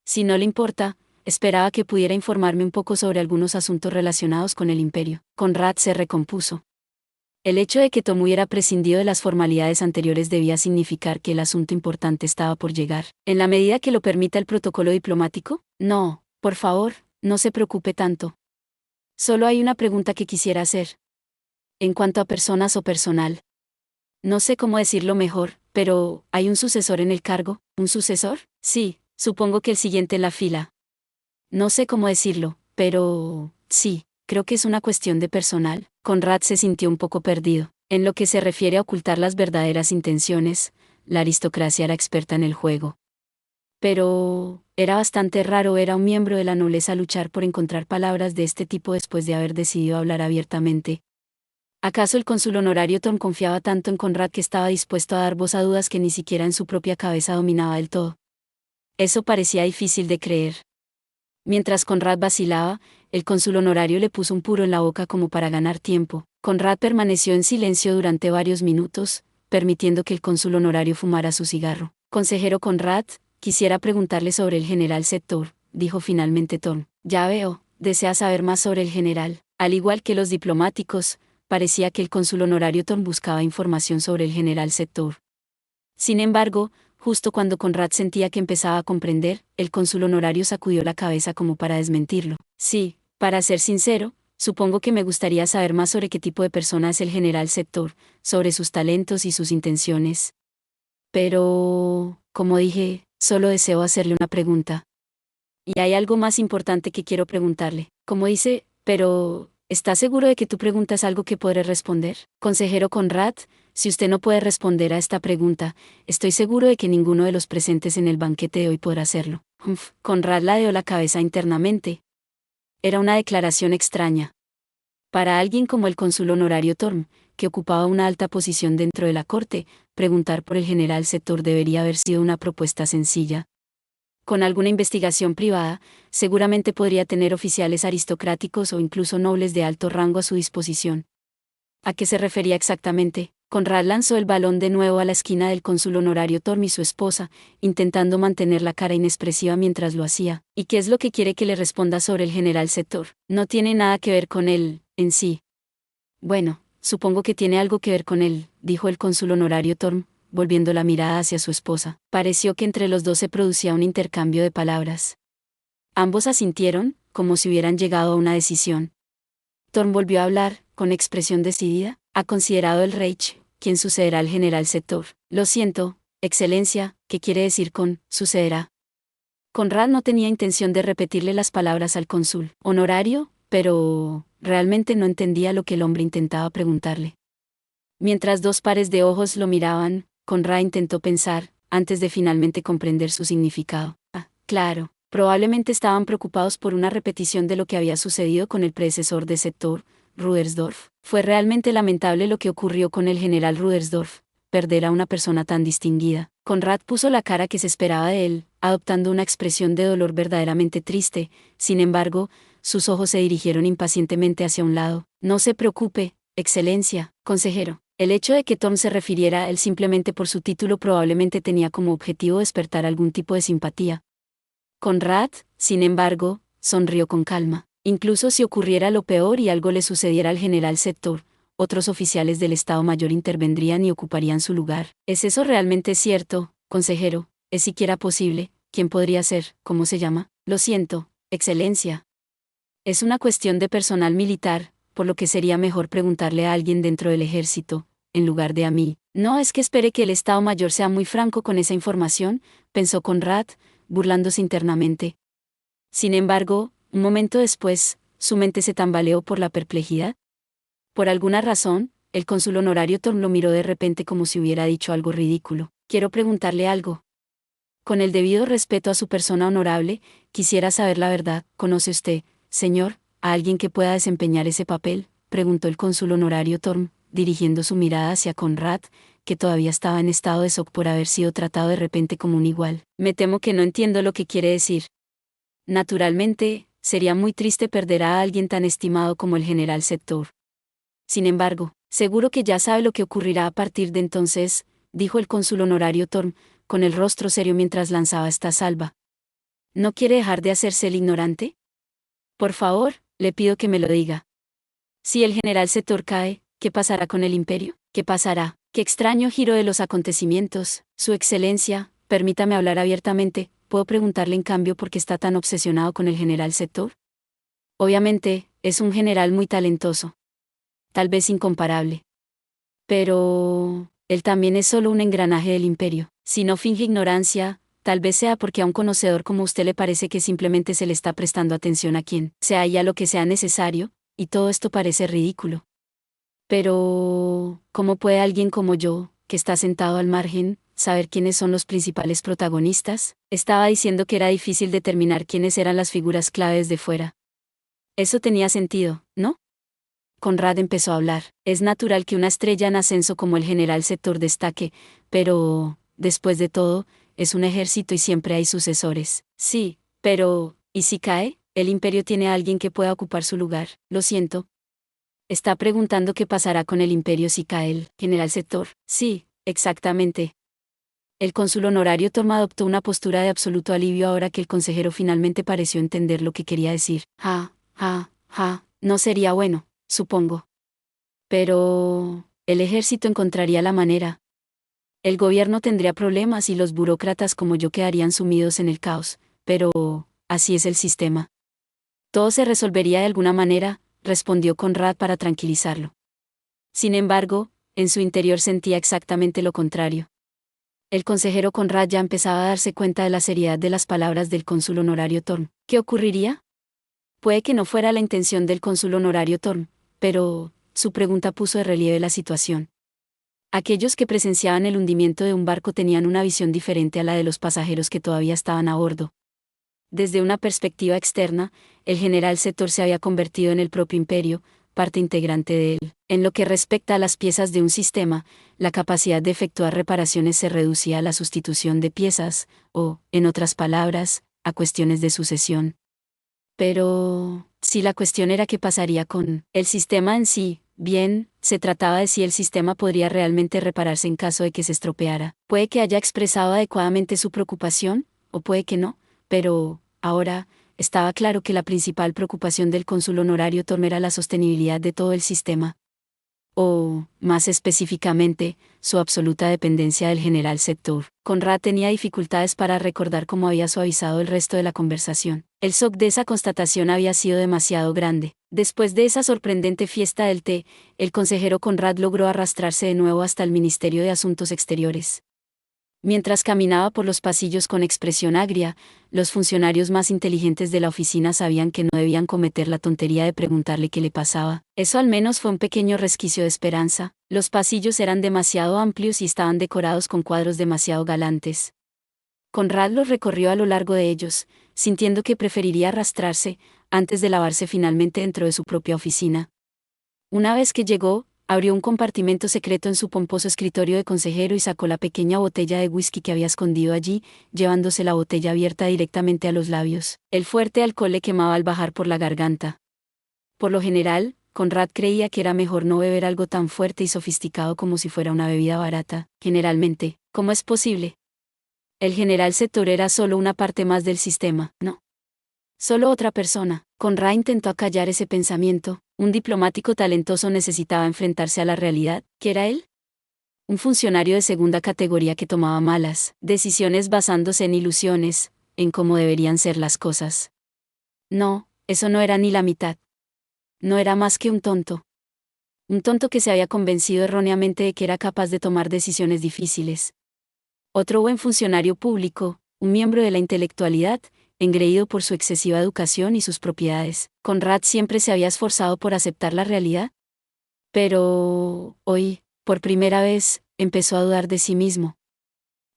Si no le importa, esperaba que pudiera informarme un poco sobre algunos asuntos relacionados con el imperio. Conrad se recompuso. El hecho de que Tom hubiera prescindido de las formalidades anteriores debía significar que el asunto importante estaba por llegar. En la medida que lo permita el protocolo diplomático, no, por favor, no se preocupe tanto. Solo hay una pregunta que quisiera hacer. En cuanto a personas o personal. No sé cómo decirlo mejor, pero ¿hay un sucesor en el cargo? ¿Un sucesor? Sí, supongo que el siguiente en la fila. No sé cómo decirlo, pero sí, creo que es una cuestión de personal. Conrad se sintió un poco perdido. En lo que se refiere a ocultar las verdaderas intenciones, la aristocracia era experta en el juego. Pero era bastante raro ver a un miembro de la nobleza luchar por encontrar palabras de este tipo después de haber decidido hablar abiertamente. ¿Acaso el cónsul honorario Tom confiaba tanto en Conrad que estaba dispuesto a dar voz a dudas que ni siquiera en su propia cabeza dominaba del todo? Eso parecía difícil de creer. Mientras Conrad vacilaba, el cónsul honorario le puso un puro en la boca como para ganar tiempo. Conrad permaneció en silencio durante varios minutos, permitiendo que el cónsul honorario fumara su cigarro. Consejero Conrad, quisiera preguntarle sobre el general Sector, dijo finalmente Tom. Ya veo, desea saber más sobre el general. Al igual que los diplomáticos, parecía que el cónsul honorario Tom buscaba información sobre el general Sector. Sin embargo, justo cuando Conrad sentía que empezaba a comprender, el cónsul honorario sacudió la cabeza como para desmentirlo. Sí, para ser sincero, supongo que me gustaría saber más sobre qué tipo de persona es el general Sector, sobre sus talentos y sus intenciones. Pero, como dije, solo deseo hacerle una pregunta. Y hay algo más importante que quiero preguntarle. Como dice, pero, ¿está seguro de que tu pregunta es algo que podré responder? Consejero Conrad, si usted no puede responder a esta pregunta, estoy seguro de que ninguno de los presentes en el banquete de hoy podrá hacerlo. Conrad ladeó la cabeza internamente. Era una declaración extraña. Para alguien como el cónsul honorario Torm, que ocupaba una alta posición dentro de la corte, preguntar por el general Sector debería haber sido una propuesta sencilla. Con alguna investigación privada, seguramente podría tener oficiales aristocráticos o incluso nobles de alto rango a su disposición. ¿A qué se refería exactamente? Conrad lanzó el balón de nuevo a la esquina del cónsul honorario Torm y su esposa, intentando mantener la cara inexpresiva mientras lo hacía. ¿Y qué es lo que quiere que le responda sobre el general Sector? No tiene nada que ver con él, en sí. Bueno, supongo que tiene algo que ver con él, dijo el cónsul honorario Torm, volviendo la mirada hacia su esposa. Pareció que entre los dos se producía un intercambio de palabras. Ambos asintieron, como si hubieran llegado a una decisión. Torm volvió a hablar, con expresión decidida. ¿Ha considerado el Reich, quien sucederá al general Sector? Lo siento, excelencia, ¿qué quiere decir con sucederá? Conrad no tenía intención de repetirle las palabras al cónsul honorario, pero realmente no entendía lo que el hombre intentaba preguntarle. Mientras dos pares de ojos lo miraban, Conrad intentó pensar, antes de finalmente comprender su significado. Ah, claro, probablemente estaban preocupados por una repetición de lo que había sucedido con el predecesor de Sector, Rudersdorf. Fue realmente lamentable lo que ocurrió con el general Rudersdorf, perder a una persona tan distinguida. Conrad puso la cara que se esperaba de él, adoptando una expresión de dolor verdaderamente triste. Sin embargo, sus ojos se dirigieron impacientemente hacia un lado. No se preocupe, excelencia, consejero. El hecho de que Tom se refiriera a él simplemente por su título probablemente tenía como objetivo despertar algún tipo de simpatía. Conrad, sin embargo, sonrió con calma. Incluso si ocurriera lo peor y algo le sucediera al general Sector, otros oficiales del Estado Mayor intervendrían y ocuparían su lugar. ¿Es eso realmente cierto, consejero? ¿Es siquiera posible? ¿Quién podría ser? ¿Cómo se llama? Lo siento, excelencia. Es una cuestión de personal militar, por lo que sería mejor preguntarle a alguien dentro del ejército, en lugar de a mí. No es que espere que el Estado Mayor sea muy franco con esa información, pensó Conrad, burlándose internamente. Sin embargo, un momento después, su mente se tambaleó por la perplejidad. Por alguna razón, el cónsul honorario Tom lo miró de repente como si hubiera dicho algo ridículo. Quiero preguntarle algo. Con el debido respeto a su persona honorable, quisiera saber la verdad. ¿Conoce usted, señor, a alguien que pueda desempeñar ese papel? Preguntó el cónsul honorario Torm, dirigiendo su mirada hacia Conrad, que todavía estaba en estado de shock por haber sido tratado de repente como un igual. Me temo que no entiendo lo que quiere decir. Naturalmente, sería muy triste perder a alguien tan estimado como el general Sector. Sin embargo, seguro que ya sabe lo que ocurrirá a partir de entonces, dijo el cónsul honorario Torm, con el rostro serio mientras lanzaba esta salva. ¿No quiere dejar de hacerse el ignorante? Por favor, le pido que me lo diga. Si el general Setor cae, ¿qué pasará con el imperio? ¿Qué pasará? Qué extraño giro de los acontecimientos, Su Excelencia, permítame hablar abiertamente, ¿puedo preguntarle en cambio por qué está tan obsesionado con el general Setor? Obviamente, es un general muy talentoso. Tal vez incomparable. Pero él también es solo un engranaje del imperio. Si no finge ignorancia, tal vez sea porque a un conocedor como usted le parece que simplemente se le está prestando atención a quien sea y a lo que sea necesario, y todo esto parece ridículo. Pero, ¿cómo puede alguien como yo, que está sentado al margen, saber quiénes son los principales protagonistas? Estaba diciendo que era difícil determinar quiénes eran las figuras claves de fuera. Eso tenía sentido, ¿no? Conrad empezó a hablar. Es natural que una estrella en ascenso como el general Setor destaque, pero, después de todo, es un ejército y siempre hay sucesores. Sí, pero, ¿y si cae? El imperio tiene a alguien que pueda ocupar su lugar. Lo siento. Está preguntando qué pasará con el imperio si cae el general Setor. Sí, exactamente. El cónsul honorario Torm adoptó una postura de absoluto alivio ahora que el consejero finalmente pareció entender lo que quería decir. No sería bueno, supongo. Pero el ejército encontraría la manera. El gobierno tendría problemas y los burócratas como yo quedarían sumidos en el caos, pero así es el sistema. Todo se resolvería de alguna manera, respondió Conrad para tranquilizarlo. Sin embargo, en su interior sentía exactamente lo contrario. El consejero Conrad ya empezaba a darse cuenta de la seriedad de las palabras del cónsul honorario Torm. ¿Qué ocurriría? Puede que no fuera la intención del cónsul honorario Torm, pero su pregunta puso de relieve la situación. Aquellos que presenciaban el hundimiento de un barco tenían una visión diferente a la de los pasajeros que todavía estaban a bordo. Desde una perspectiva externa, el general Setor se había convertido en el propio imperio, parte integrante de él. En lo que respecta a las piezas de un sistema, la capacidad de efectuar reparaciones se reducía a la sustitución de piezas, o, en otras palabras, a cuestiones de sucesión. Pero, si la cuestión era qué pasaría con el sistema en sí, bien, se trataba de si el sistema podría realmente repararse en caso de que se estropeara. Puede que haya expresado adecuadamente su preocupación, o puede que no, pero, ahora, estaba claro que la principal preocupación del cónsul honorario Torm era la sostenibilidad de todo el sistema. O, más específicamente, su absoluta dependencia del general Setor. Conrad tenía dificultades para recordar cómo había suavizado el resto de la conversación. El shock de esa constatación había sido demasiado grande. Después de esa sorprendente fiesta del té, el consejero Conrad logró arrastrarse de nuevo hasta el Ministerio de Asuntos Exteriores. Mientras caminaba por los pasillos con expresión agria, los funcionarios más inteligentes de la oficina sabían que no debían cometer la tontería de preguntarle qué le pasaba. Eso al menos fue un pequeño resquicio de esperanza. Los pasillos eran demasiado amplios y estaban decorados con cuadros demasiado galantes. Conrad los recorrió a lo largo de ellos, sintiendo que preferiría arrastrarse, antes de lavarse finalmente dentro de su propia oficina. Una vez que llegó, abrió un compartimento secreto en su pomposo escritorio de consejero y sacó la pequeña botella de whisky que había escondido allí, llevándose la botella abierta directamente a los labios. El fuerte alcohol le quemaba al bajar por la garganta. Por lo general, Conrad creía que era mejor no beber algo tan fuerte y sofisticado como si fuera una bebida barata. Generalmente, ¿cómo es posible? El general Setor era solo una parte más del sistema, ¿no? Solo otra persona. Conrad intentó acallar ese pensamiento. Un diplomático talentoso necesitaba enfrentarse a la realidad. ¿Qué era él? Un funcionario de segunda categoría que tomaba malas decisiones basándose en ilusiones, en cómo deberían ser las cosas. No, eso no era ni la mitad. No era más que un tonto. Un tonto que se había convencido erróneamente de que era capaz de tomar decisiones difíciles. Otro buen funcionario público, un miembro de la intelectualidad, engreído por su excesiva educación y sus propiedades. Conrad siempre se había esforzado por aceptar la realidad. Pero, hoy, por primera vez, empezó a dudar de sí mismo.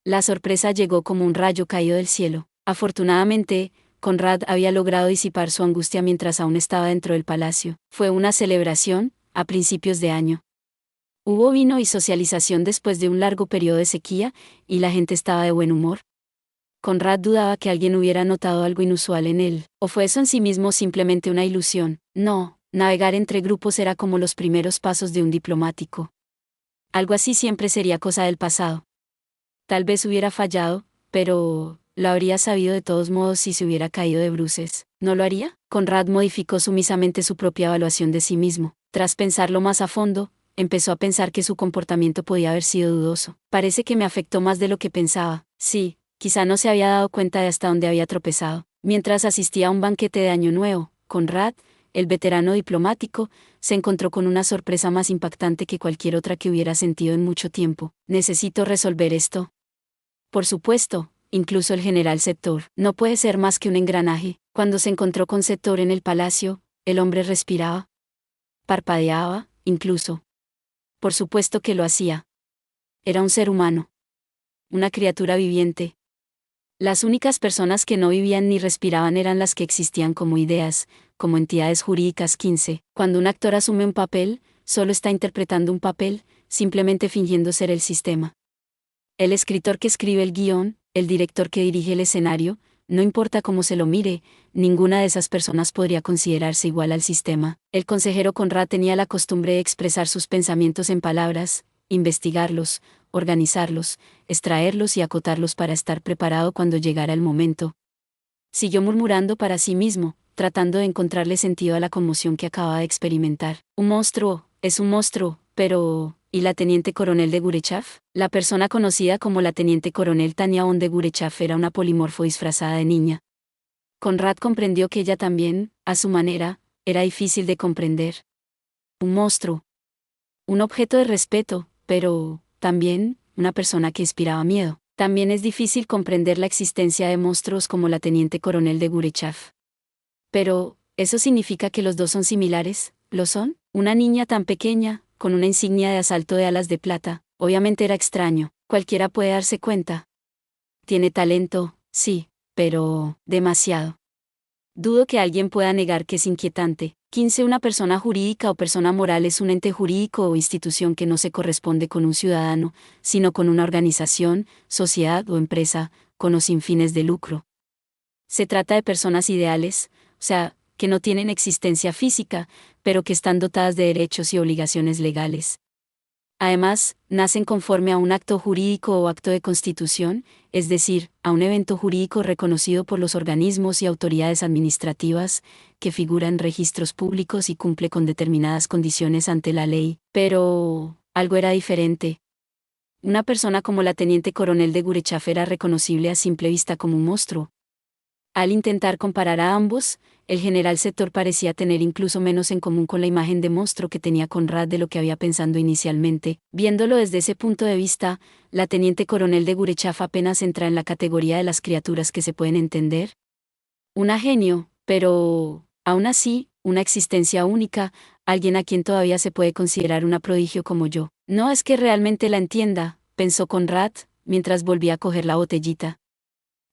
La sorpresa llegó como un rayo caído del cielo. Afortunadamente, Conrad había logrado disipar su angustia mientras aún estaba dentro del palacio. Fue una celebración, a principios de año. Hubo vino y socialización después de un largo periodo de sequía, y la gente estaba de buen humor. Conrad dudaba que alguien hubiera notado algo inusual en él, o fue eso en sí mismo simplemente una ilusión. No, navegar entre grupos era como los primeros pasos de un diplomático. Algo así siempre sería cosa del pasado. Tal vez hubiera fallado, pero lo habría sabido de todos modos si se hubiera caído de bruces. ¿No lo haría? Conrad modificó sumisamente su propia evaluación de sí mismo. Tras pensarlo más a fondo, empezó a pensar que su comportamiento podía haber sido dudoso. Parece que me afectó más de lo que pensaba. Sí, quizá no se había dado cuenta de hasta dónde había tropezado. Mientras asistía a un banquete de Año Nuevo, Conrad, el veterano diplomático, se encontró con una sorpresa más impactante que cualquier otra que hubiera sentido en mucho tiempo. Necesito resolver esto. Por supuesto, incluso el general Sector no puede ser más que un engranaje. Cuando se encontró con Sector en el palacio, el hombre respiraba. Parpadeaba, incluso. Por supuesto que lo hacía. Era un ser humano. Una criatura viviente. Las únicas personas que no vivían ni respiraban eran las que existían como ideas, como entidades jurídicas. 15. Cuando un actor asume un papel, solo está interpretando un papel, simplemente fingiendo ser el sistema. El escritor que escribe el guión, el director que dirige el escenario, no importa cómo se lo mire, ninguna de esas personas podría considerarse igual al sistema. El consejero Conrad tenía la costumbre de expresar sus pensamientos en palabras, investigarlos, organizarlos, extraerlos y acotarlos para estar preparado cuando llegara el momento. Siguió murmurando para sí mismo, tratando de encontrarle sentido a la conmoción que acababa de experimentar. Un monstruo, es un monstruo, pero ¿y la teniente coronel de Gurechav? La persona conocida como la teniente coronel Tania von de Gurechav era una polimorfo disfrazada de niña. Conrad comprendió que ella también, a su manera, era difícil de comprender. Un monstruo. Un objeto de respeto, pero, también, una persona que inspiraba miedo. También es difícil comprender la existencia de monstruos como la teniente coronel de Gurechav. Pero, ¿eso significa que los dos son similares? ¿Lo son? Una niña tan pequeña, con una insignia de asalto de alas de plata, obviamente era extraño, cualquiera puede darse cuenta. Tiene talento, sí, pero demasiado. Dudo que alguien pueda negar que es inquietante. 15. Una persona jurídica o persona moral es un ente jurídico o institución que no se corresponde con un ciudadano, sino con una organización, sociedad o empresa, con o sin fines de lucro. Se trata de personas ideales, o sea, que no tienen existencia física, pero que están dotadas de derechos y obligaciones legales. Además, nacen conforme a un acto jurídico o acto de constitución, es decir, a un evento jurídico reconocido por los organismos y autoridades administrativas, que figura en registros públicos y cumple con determinadas condiciones ante la ley. Pero algo era diferente. Una persona como la teniente coronel de Gurechav era reconocible a simple vista como un monstruo. Al intentar comparar a ambos, el general Sector parecía tener incluso menos en común con la imagen de monstruo que tenía Conrad de lo que había pensado inicialmente. Viéndolo desde ese punto de vista, la teniente coronel de Gurechav apenas entra en la categoría de las criaturas que se pueden entender. Una genio, pero, aún así, una existencia única, alguien a quien todavía se puede considerar una prodigio como yo. No es que realmente la entienda, pensó Conrad, mientras volvía a coger la botellita.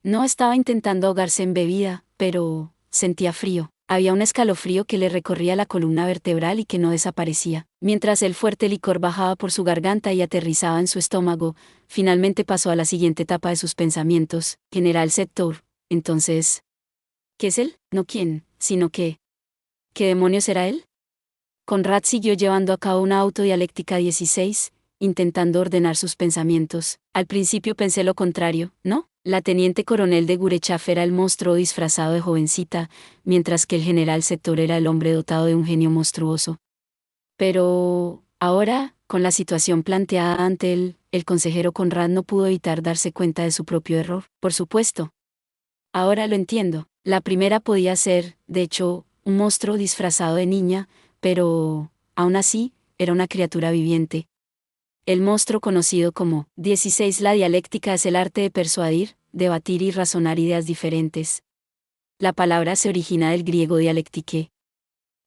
No estaba intentando ahogarse en bebida, pero sentía frío. Había un escalofrío que le recorría la columna vertebral y que no desaparecía. Mientras el fuerte licor bajaba por su garganta y aterrizaba en su estómago, finalmente pasó a la siguiente etapa de sus pensamientos. General Sector, entonces, ¿qué es él? No quién, sino qué. ¿Qué demonios era él? Conrad siguió llevando a cabo una autodialéctica 16, intentando ordenar sus pensamientos. Al principio pensé lo contrario, ¿no? La teniente coronel de Gurechav era el monstruo disfrazado de jovencita, mientras que el general Sector era el hombre dotado de un genio monstruoso. Pero, ahora, con la situación planteada ante él, el consejero Conrad no pudo evitar darse cuenta de su propio error. Por supuesto. Ahora lo entiendo. La primera podía ser, de hecho, un monstruo disfrazado de niña, pero, aún así, era una criatura viviente. El monstruo conocido como 16. La dialéctica es el arte de persuadir, debatir y razonar ideas diferentes. La palabra se origina del griego dialéctique.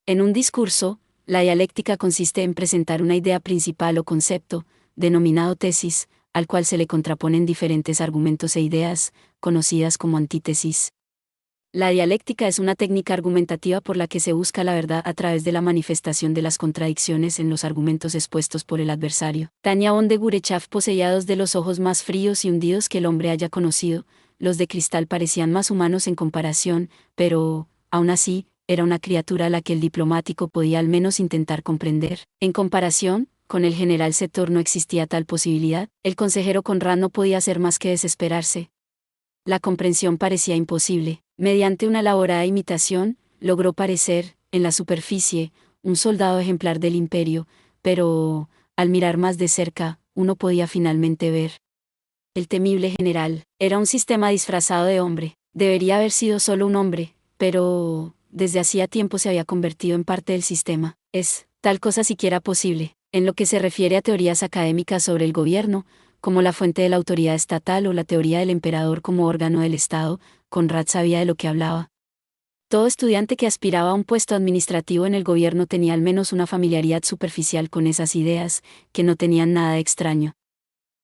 En un discurso, la dialéctica consiste en presentar una idea principal o concepto, denominado tesis, al cual se le contraponen diferentes argumentos e ideas, conocidas como antítesis. La dialéctica es una técnica argumentativa por la que se busca la verdad a través de la manifestación de las contradicciones en los argumentos expuestos por el adversario. Tania von de Gurechav poseía dos de los ojos más fríos y hundidos que el hombre haya conocido. Los de cristal parecían más humanos en comparación, pero, aún así, era una criatura a la que el diplomático podía al menos intentar comprender. En comparación, con el general Sector no existía tal posibilidad. El consejero Conrad no podía hacer más que desesperarse. La comprensión parecía imposible. Mediante una elaborada imitación, logró parecer, en la superficie, un soldado ejemplar del imperio, pero, al mirar más de cerca, uno podía finalmente ver. El temible general era un sistema disfrazado de hombre. Debería haber sido solo un hombre, pero desde hacía tiempo se había convertido en parte del sistema. ¿Es tal cosa siquiera posible? En lo que se refiere a teorías académicas sobre el gobierno, como la fuente de la autoridad estatal o la teoría del emperador como órgano del Estado, Conrad sabía de lo que hablaba. Todo estudiante que aspiraba a un puesto administrativo en el gobierno tenía al menos una familiaridad superficial con esas ideas, que no tenían nada de extraño.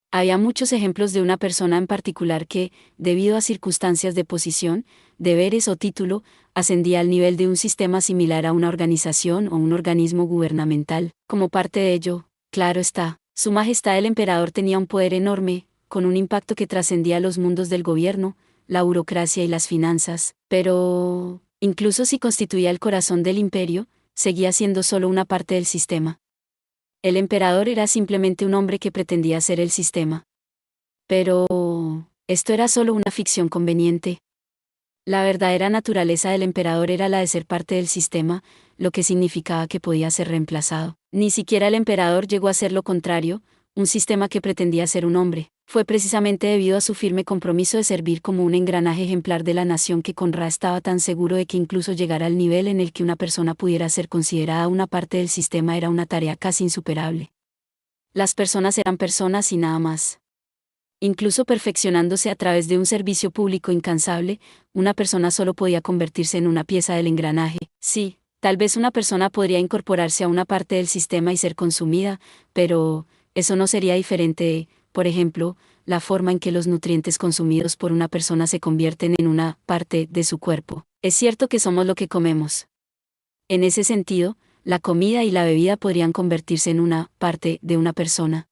Había muchos ejemplos de una persona en particular que, debido a circunstancias de posición, deberes o título, ascendía al nivel de un sistema similar a una organización o un organismo gubernamental. Como parte de ello, claro está, Su Majestad el Emperador tenía un poder enorme, con un impacto que trascendía los mundos del gobierno, la burocracia y las finanzas, pero, incluso si constituía el corazón del imperio, seguía siendo solo una parte del sistema. El emperador era simplemente un hombre que pretendía ser el sistema. Pero esto era solo una ficción conveniente. La verdadera naturaleza del emperador era la de ser parte del sistema, lo que significaba que podía ser reemplazado. Ni siquiera el emperador llegó a ser lo contrario, un sistema que pretendía ser un hombre. Fue precisamente debido a su firme compromiso de servir como un engranaje ejemplar de la nación que Conrad estaba tan seguro de que incluso llegar al nivel en el que una persona pudiera ser considerada una parte del sistema era una tarea casi insuperable. Las personas eran personas y nada más. Incluso perfeccionándose a través de un servicio público incansable, una persona solo podía convertirse en una pieza del engranaje. Sí, tal vez una persona podría incorporarse a una parte del sistema y ser consumida, pero eso no sería diferente de, por ejemplo, la forma en que los nutrientes consumidos por una persona se convierten en una parte de su cuerpo. Es cierto que somos lo que comemos. En ese sentido, la comida y la bebida podrían convertirse en una parte de una persona.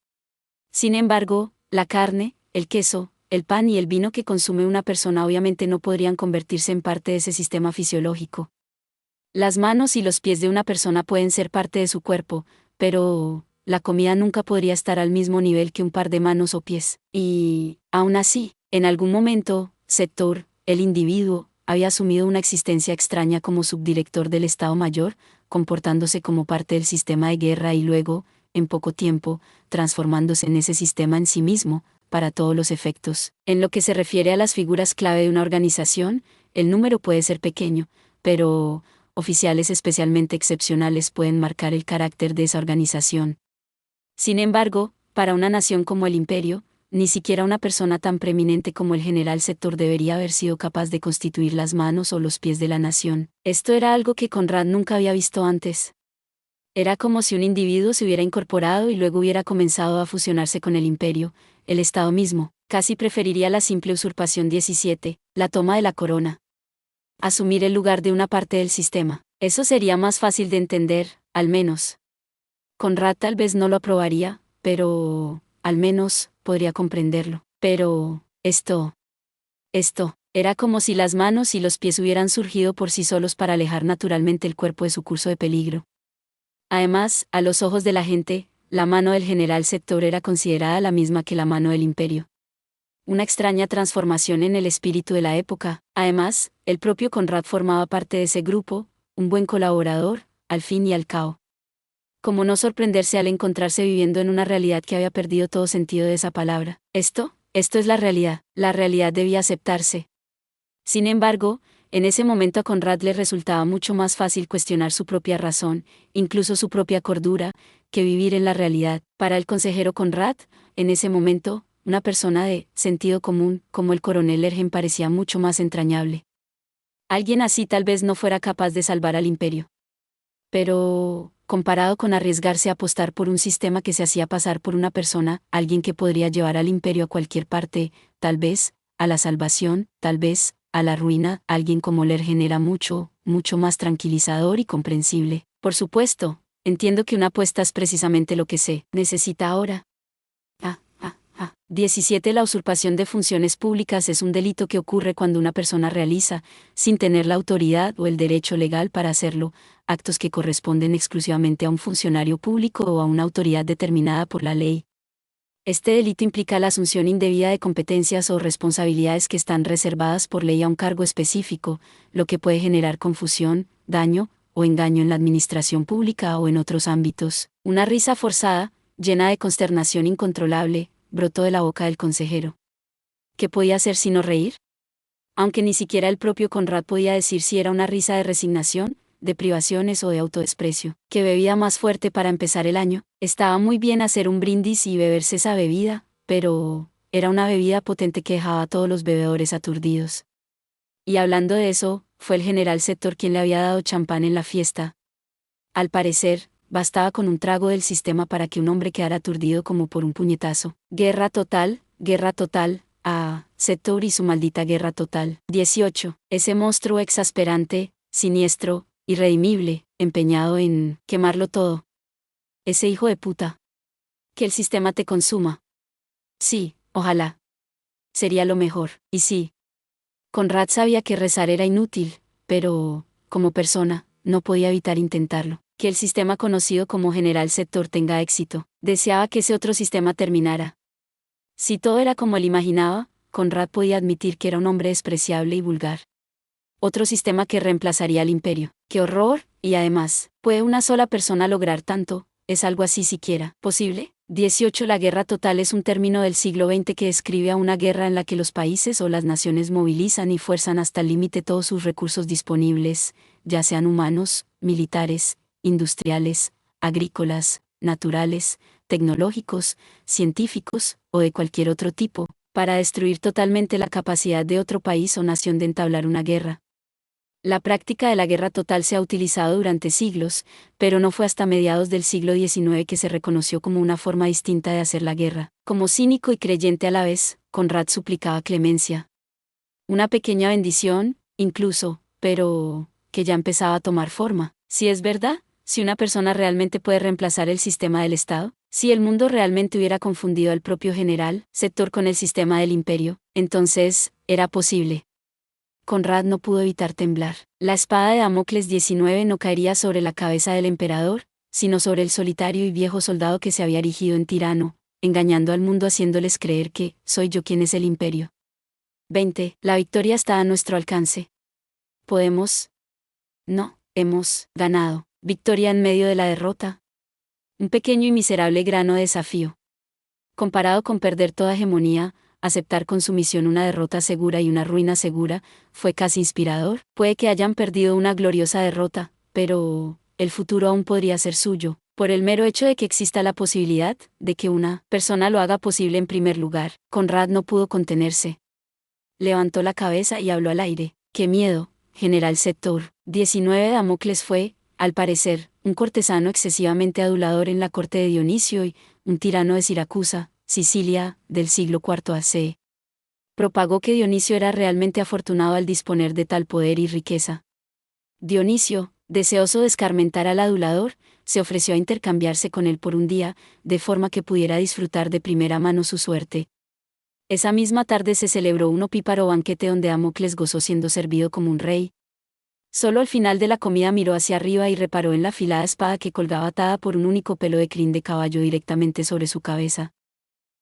Sin embargo, la carne, el queso, el pan y el vino que consume una persona obviamente no podrían convertirse en parte de ese sistema fisiológico. Las manos y los pies de una persona pueden ser parte de su cuerpo, pero la comida nunca podría estar al mismo nivel que un par de manos o pies. Y, aún así, en algún momento, Sector, el individuo, había asumido una existencia extraña como subdirector del Estado Mayor, comportándose como parte del sistema de guerra y luego, en poco tiempo, transformándose en ese sistema en sí mismo, para todos los efectos. En lo que se refiere a las figuras clave de una organización, el número puede ser pequeño, pero oficiales especialmente excepcionales pueden marcar el carácter de esa organización. Sin embargo, para una nación como el Imperio, ni siquiera una persona tan preeminente como el general Sector debería haber sido capaz de constituir las manos o los pies de la nación. Esto era algo que Conrad nunca había visto antes. Era como si un individuo se hubiera incorporado y luego hubiera comenzado a fusionarse con el imperio, el Estado mismo. Casi preferiría la simple usurpación 17, la toma de la corona. Asumir el lugar de una parte del sistema. Eso sería más fácil de entender, al menos. Conrad tal vez no lo aprobaría, pero, al menos, podría comprenderlo. Pero, esto, era como si las manos y los pies hubieran surgido por sí solos para alejar naturalmente el cuerpo de su curso de peligro. Además, a los ojos de la gente, la mano del general Sector era considerada la misma que la mano del imperio. Una extraña transformación en el espíritu de la época. Además, el propio Conrad formaba parte de ese grupo, un buen colaborador, al fin y al cabo. ¿Cómo no sorprenderse al encontrarse viviendo en una realidad que había perdido todo sentido de esa palabra? Esto es la realidad debía aceptarse. Sin embargo, en ese momento a Conrad le resultaba mucho más fácil cuestionar su propia razón, incluso su propia cordura, que vivir en la realidad. Para el consejero Conrad, en ese momento, una persona de sentido común, como el coronel Lergen, parecía mucho más entrañable. Alguien así tal vez no fuera capaz de salvar al imperio. Pero, comparado con arriesgarse a apostar por un sistema que se hacía pasar por una persona, alguien que podría llevar al imperio a cualquier parte, tal vez, a la salvación, tal vez, a la ruina, alguien como Lergen era mucho más tranquilizador y comprensible. Por supuesto, entiendo que una apuesta es precisamente lo que se necesita ahora. 17. La usurpación de funciones públicas es un delito que ocurre cuando una persona realiza, sin tener la autoridad o el derecho legal para hacerlo, actos que corresponden exclusivamente a un funcionario público o a una autoridad determinada por la ley. Este delito implica la asunción indebida de competencias o responsabilidades que están reservadas por ley a un cargo específico, lo que puede generar confusión, daño o engaño en la administración pública o en otros ámbitos. Una risa forzada, llena de consternación incontrolable, brotó de la boca del consejero. ¿Qué podía hacer sino reír? Aunque ni siquiera el propio Conrad podía decir si era una risa de resignación, de privaciones o de autodesprecio. ¿Qué bebida más fuerte para empezar el año? Estaba muy bien hacer un brindis y beberse esa bebida, pero era una bebida potente que dejaba a todos los bebedores aturdidos. Y hablando de eso, fue el general Sector quien le había dado champán en la fiesta. Al parecer, bastaba con un trago del sistema para que un hombre quedara aturdido como por un puñetazo. Guerra total, Sector y su maldita guerra total. 18. Ese monstruo exasperante, siniestro, irredimible, empeñado en quemarlo todo. Ese hijo de puta. Que el sistema te consuma. Sí, ojalá. Sería lo mejor, y sí. Conrad sabía que rezar era inútil, pero, como persona, no podía evitar intentarlo. Que el sistema conocido como General Sector tenga éxito. Deseaba que ese otro sistema terminara. Si todo era como él imaginaba, Conrad podía admitir que era un hombre despreciable y vulgar. Otro sistema que reemplazaría al imperio. ¡Qué horror! Y además, ¿puede una sola persona lograr tanto? ¿Es algo así siquiera posible? 18. La guerra total es un término del siglo XX que describe a una guerra en la que los países o las naciones movilizan y fuerzan hasta el límite todos sus recursos disponibles, ya sean humanos, militares, industriales, agrícolas, naturales, tecnológicos, científicos, o de cualquier otro tipo, para destruir totalmente la capacidad de otro país o nación de entablar una guerra. La práctica de la guerra total se ha utilizado durante siglos, pero no fue hasta mediados del siglo XIX que se reconoció como una forma distinta de hacer la guerra. Como cínico y creyente a la vez, Conrad suplicaba clemencia. Una pequeña bendición, incluso, pero que ya empezaba a tomar forma. Si es verdad, si una persona realmente puede reemplazar el sistema del Estado, si el mundo realmente hubiera confundido al propio general Sector con el sistema del imperio, entonces, era posible. Conrad no pudo evitar temblar. La espada de Damocles 19 no caería sobre la cabeza del emperador, sino sobre el solitario y viejo soldado que se había erigido en tirano, engañando al mundo haciéndoles creer que soy yo quien es el imperio. 20. La victoria está a nuestro alcance. ¿Podemos? No, hemos ganado. Victoria en medio de la derrota. Un pequeño y miserable grano de desafío. Comparado con perder toda hegemonía, aceptar con sumisión una derrota segura y una ruina segura, fue casi inspirador. Puede que hayan perdido una gloriosa derrota, pero el futuro aún podría ser suyo, por el mero hecho de que exista la posibilidad de que una persona lo haga posible en primer lugar. Conrad no pudo contenerse. Levantó la cabeza y habló al aire. ¡Qué miedo, General Sector! 19. Damocles fue, al parecer, un cortesano excesivamente adulador en la corte de Dionisio y un tirano de Siracusa, Sicilia, del siglo IV a.C. Propagó que Dionisio era realmente afortunado al disponer de tal poder y riqueza. Dionisio, deseoso de escarmentar al adulador, se ofreció a intercambiarse con él por un día, de forma que pudiera disfrutar de primera mano su suerte. Esa misma tarde se celebró un opíparo banquete donde Damocles gozó siendo servido como un rey. Solo al final de la comida miró hacia arriba y reparó en la afilada espada que colgaba atada por un único pelo de crin de caballo directamente sobre su cabeza.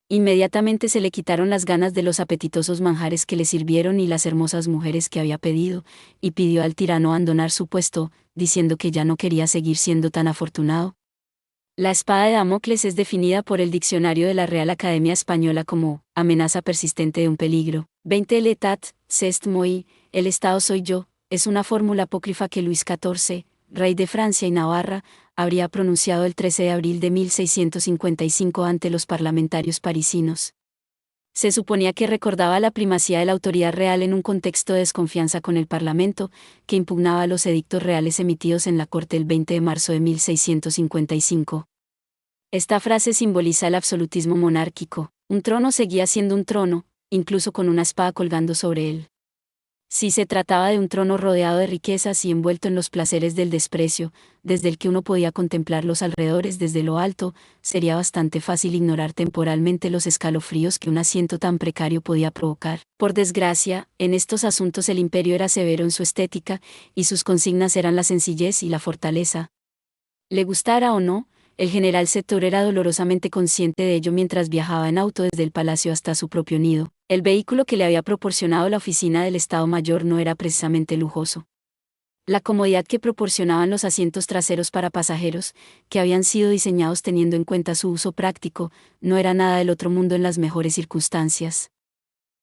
Inmediatamente se le quitaron las ganas de los apetitosos manjares que le sirvieron y las hermosas mujeres que había pedido, y pidió al tirano abandonar su puesto, diciendo que ya no quería seguir siendo tan afortunado. La espada de Damocles es definida por el diccionario de la Real Academia Española como amenaza persistente de un peligro. 20. L'État, c'est moi, el Estado soy yo, es una fórmula apócrifa que Luis XIV, rey de Francia y Navarra, habría pronunciado el 13 de abril de 1655 ante los parlamentarios parisinos. Se suponía que recordaba la primacía de la autoridad real en un contexto de desconfianza con el Parlamento, que impugnaba los edictos reales emitidos en la Corte el 20 de marzo de 1655. Esta frase simboliza el absolutismo monárquico. Un trono seguía siendo un trono, incluso con una espada colgando sobre él. Si se trataba de un trono rodeado de riquezas y envuelto en los placeres del desprecio, desde el que uno podía contemplar los alrededores desde lo alto, sería bastante fácil ignorar temporalmente los escalofríos que un asiento tan precario podía provocar. Por desgracia, en estos asuntos el imperio era severo en su estética, y sus consignas eran la sencillez y la fortaleza. Le gustara o no, el general Sector era dolorosamente consciente de ello mientras viajaba en auto desde el palacio hasta su propio nido. El vehículo que le había proporcionado la oficina del Estado Mayor no era precisamente lujoso. La comodidad que proporcionaban los asientos traseros para pasajeros, que habían sido diseñados teniendo en cuenta su uso práctico, no era nada del otro mundo en las mejores circunstancias.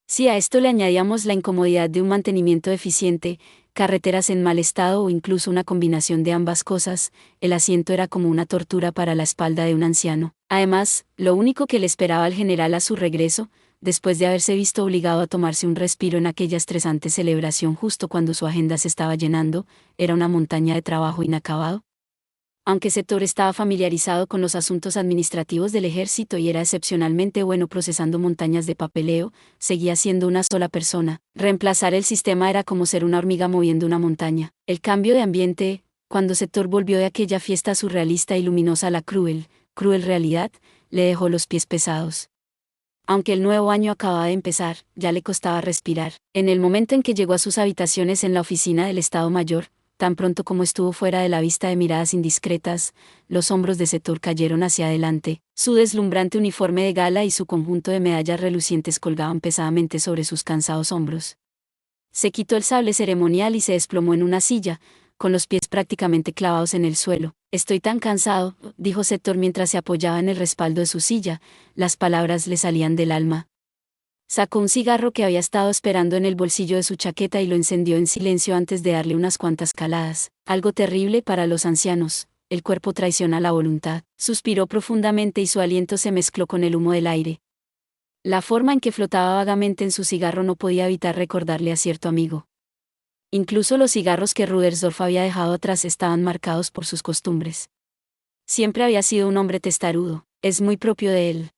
Si a esto le añadíamos la incomodidad de un mantenimiento deficiente, carreteras en mal estado o incluso una combinación de ambas cosas, el asiento era como una tortura para la espalda de un anciano. Además, lo único que le esperaba al general a su regreso, después de haberse visto obligado a tomarse un respiro en aquella estresante celebración justo cuando su agenda se estaba llenando, era una montaña de trabajo inacabado. Aunque Sector estaba familiarizado con los asuntos administrativos del ejército y era excepcionalmente bueno procesando montañas de papeleo, seguía siendo una sola persona. Reemplazar el sistema era como ser una hormiga moviendo una montaña. El cambio de ambiente, cuando Sector volvió de aquella fiesta surrealista y luminosa a la cruel realidad, le dejó los pies pesados. Aunque el nuevo año acababa de empezar, ya le costaba respirar. En el momento en que llegó a sus habitaciones en la oficina del Estado Mayor, tan pronto como estuvo fuera de la vista de miradas indiscretas, los hombros de Sector cayeron hacia adelante, su deslumbrante uniforme de gala y su conjunto de medallas relucientes colgaban pesadamente sobre sus cansados hombros. Se quitó el sable ceremonial y se desplomó en una silla, con los pies prácticamente clavados en el suelo. Estoy tan cansado, dijo Sector mientras se apoyaba en el respaldo de su silla, las palabras le salían del alma. Sacó un cigarro que había estado esperando en el bolsillo de su chaqueta y lo encendió en silencio antes de darle unas cuantas caladas. Algo terrible para los ancianos, el cuerpo traiciona la voluntad. Suspiró profundamente y su aliento se mezcló con el humo del aire. La forma en que flotaba vagamente en su cigarro no podía evitar recordarle a cierto amigo. Incluso los cigarros que Rudersdorf había dejado atrás estaban marcados por sus costumbres. Siempre había sido un hombre testarudo, es muy propio de él.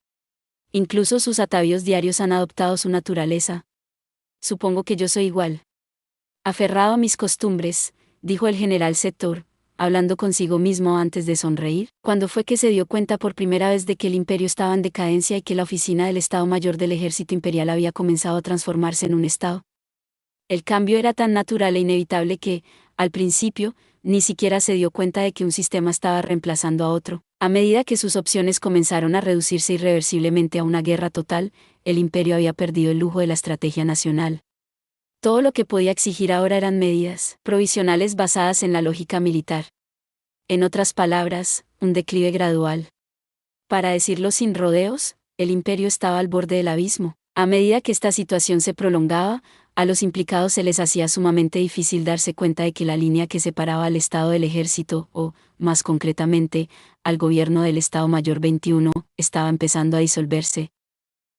Incluso sus atavíos diarios han adoptado su naturaleza. Supongo que yo soy igual. Aferrado a mis costumbres, dijo el general Sector, hablando consigo mismo antes de sonreír, cuando fue que se dio cuenta por primera vez de que el imperio estaba en decadencia y que la oficina del Estado Mayor del Ejército Imperial había comenzado a transformarse en un Estado. El cambio era tan natural e inevitable que, al principio, ni siquiera se dio cuenta de que un sistema estaba reemplazando a otro. A medida que sus opciones comenzaron a reducirse irreversiblemente a una guerra total, el imperio había perdido el lujo de la estrategia nacional. Todo lo que podía exigir ahora eran medidas provisionales basadas en la lógica militar. En otras palabras, un declive gradual. Para decirlo sin rodeos, el imperio estaba al borde del abismo. A medida que esta situación se prolongaba, a los implicados se les hacía sumamente difícil darse cuenta de que la línea que separaba al Estado del Ejército, o, más concretamente, al gobierno del Estado Mayor 21, estaba empezando a disolverse.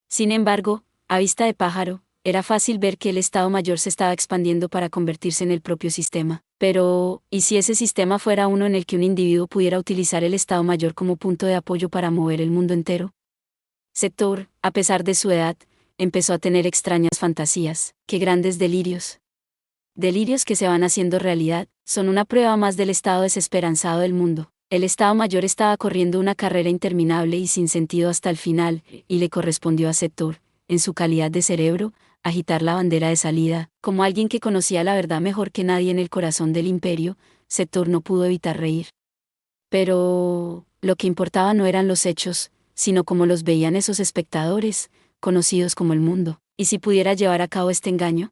Sin embargo, a vista de pájaro, era fácil ver que el Estado Mayor se estaba expandiendo para convertirse en el propio sistema. Pero, ¿y si ese sistema fuera uno en el que un individuo pudiera utilizar el Estado Mayor como punto de apoyo para mover el mundo entero? Sector, a pesar de su edad, empezó a tener extrañas fantasías. ¡Qué grandes delirios! Delirios que se van haciendo realidad, son una prueba más del estado desesperanzado del mundo. El Estado Mayor estaba corriendo una carrera interminable y sin sentido hasta el final, y le correspondió a Sector, en su calidad de cerebro, agitar la bandera de salida. Como alguien que conocía la verdad mejor que nadie en el corazón del imperio, Sector no pudo evitar reír. Pero, lo que importaba no eran los hechos, sino cómo los veían esos espectadores, conocidos como el mundo. ¿Y si pudiera llevar a cabo este engaño?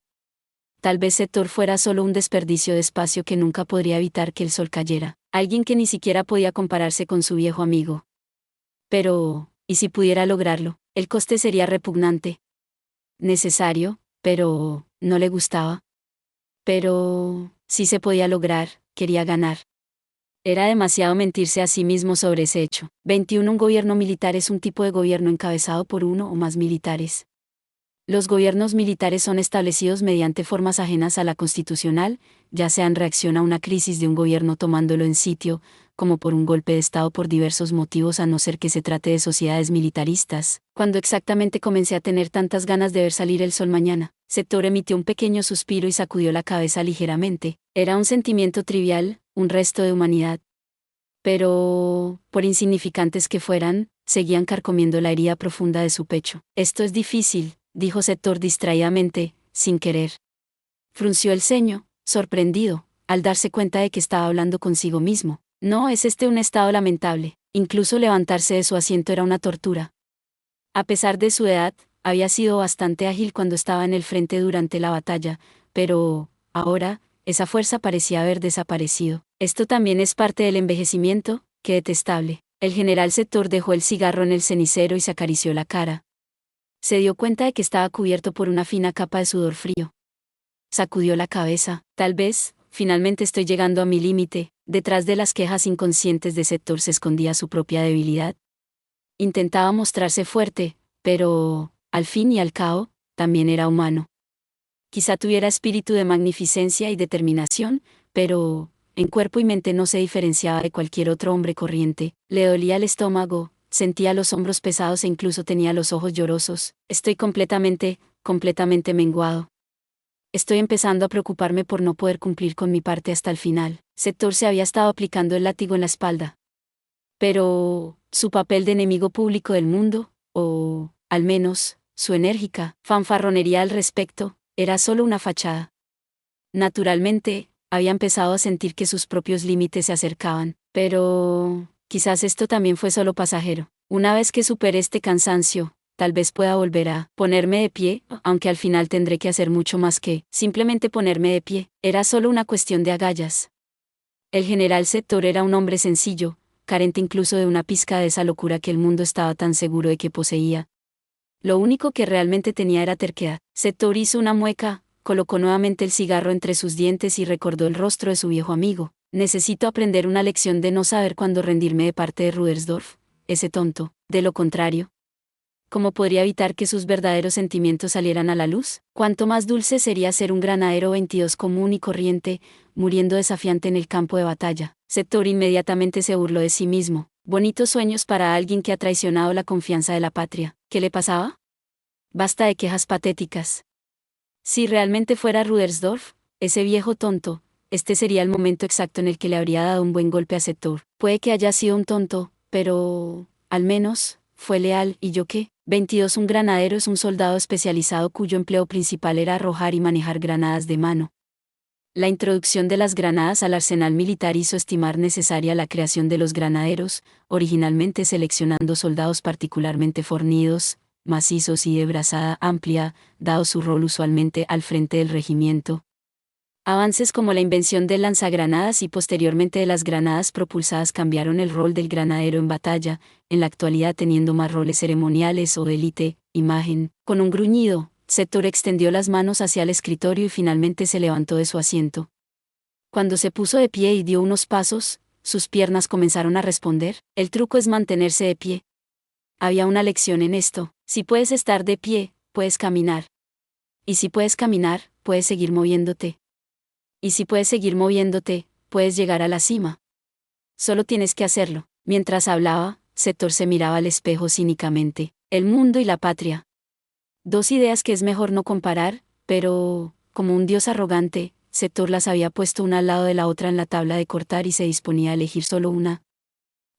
Tal vez Sector fuera solo un desperdicio de espacio que nunca podría evitar que el sol cayera. Alguien que ni siquiera podía compararse con su viejo amigo. Pero, ¿y si pudiera lograrlo? El coste sería repugnante. Necesario, pero, no le gustaba. Pero, si se podía lograr, quería ganar. Era demasiado mentirse a sí mismo sobre ese hecho. 21. Un gobierno militar es un tipo de gobierno encabezado por uno o más militares. Los gobiernos militares son establecidos mediante formas ajenas a la constitucional, ya sea en reacción a una crisis de un gobierno tomándolo en sitio, como por un golpe de Estado por diversos motivos a no ser que se trate de sociedades militaristas. Cuando exactamente comencé a tener tantas ganas de ver salir el sol mañana, Sector emitió un pequeño suspiro y sacudió la cabeza ligeramente. Era un sentimiento trivial, un resto de humanidad. Pero, por insignificantes que fueran, seguían carcomiendo la herida profunda de su pecho. Esto es difícil, dijo Sector distraídamente, sin querer. Frunció el ceño, sorprendido, al darse cuenta de que estaba hablando consigo mismo. No es este un estado lamentable. Incluso levantarse de su asiento era una tortura. A pesar de su edad, había sido bastante ágil cuando estaba en el frente durante la batalla, pero, ahora, esa fuerza parecía haber desaparecido. Esto también es parte del envejecimiento, qué detestable. El general Sector dejó el cigarro en el cenicero y se acarició la cara. Se dio cuenta de que estaba cubierto por una fina capa de sudor frío. Sacudió la cabeza. Tal vez, finalmente estoy llegando a mi límite. Detrás de las quejas inconscientes de Sector se escondía su propia debilidad. Intentaba mostrarse fuerte, pero, al fin y al cabo, también era humano. Quizá tuviera espíritu de magnificencia y determinación, pero, en cuerpo y mente no se diferenciaba de cualquier otro hombre corriente. Le dolía el estómago, sentía los hombros pesados e incluso tenía los ojos llorosos. Estoy completamente menguado. Estoy empezando a preocuparme por no poder cumplir con mi parte hasta el final. Sector se había estado aplicando el látigo en la espalda. Pero, su papel de enemigo público del mundo, o, al menos, su enérgica fanfarronería al respecto, era solo una fachada. Naturalmente, había empezado a sentir que sus propios límites se acercaban, pero, quizás esto también fue solo pasajero. Una vez que supere este cansancio, tal vez pueda volver a ponerme de pie, aunque al final tendré que hacer mucho más que simplemente ponerme de pie. Era solo una cuestión de agallas. El general Sector era un hombre sencillo, carente incluso de una pizca de esa locura que el mundo estaba tan seguro de que poseía. Lo único que realmente tenía era terquedad. Sector hizo una mueca, colocó nuevamente el cigarro entre sus dientes y recordó el rostro de su viejo amigo. Necesito aprender una lección de no saber cuándo rendirme de parte de Rudersdorf, ese tonto. De lo contrario, ¿cómo podría evitar que sus verdaderos sentimientos salieran a la luz? Cuánto más dulce sería ser un granadero 22 común y corriente, muriendo desafiante en el campo de batalla. Sector inmediatamente se burló de sí mismo. Bonitos sueños para alguien que ha traicionado la confianza de la patria. ¿Qué le pasaba? Basta de quejas patéticas. Si realmente fuera Rudersdorf, ese viejo tonto, este sería el momento exacto en el que le habría dado un buen golpe a Sector. Puede que haya sido un tonto, pero, al menos, fue leal. ¿Y yo qué? 22. Un granadero es un soldado especializado cuyo empleo principal era arrojar y manejar granadas de mano. La introducción de las granadas al arsenal militar hizo estimar necesaria la creación de los granaderos, originalmente seleccionando soldados particularmente fornidos, macizos y de brazada amplia, dado su rol usualmente al frente del regimiento. Avances como la invención del lanzagranadas y posteriormente de las granadas propulsadas cambiaron el rol del granadero en batalla, en la actualidad teniendo más roles ceremoniales o de élite. Imagen. Con un gruñido, Sector extendió las manos hacia el escritorio y finalmente se levantó de su asiento. Cuando se puso de pie y dio unos pasos, sus piernas comenzaron a responder. El truco es mantenerse de pie. Había una lección en esto. Si puedes estar de pie, puedes caminar. Y si puedes caminar, puedes seguir moviéndote. Y si puedes seguir moviéndote, puedes llegar a la cima. Solo tienes que hacerlo. Mientras hablaba, Sector se miraba al espejo cínicamente. El mundo y la patria. Dos ideas que es mejor no comparar, pero, como un dios arrogante, Sector las había puesto una al lado de la otra en la tabla de cortar y se disponía a elegir solo una.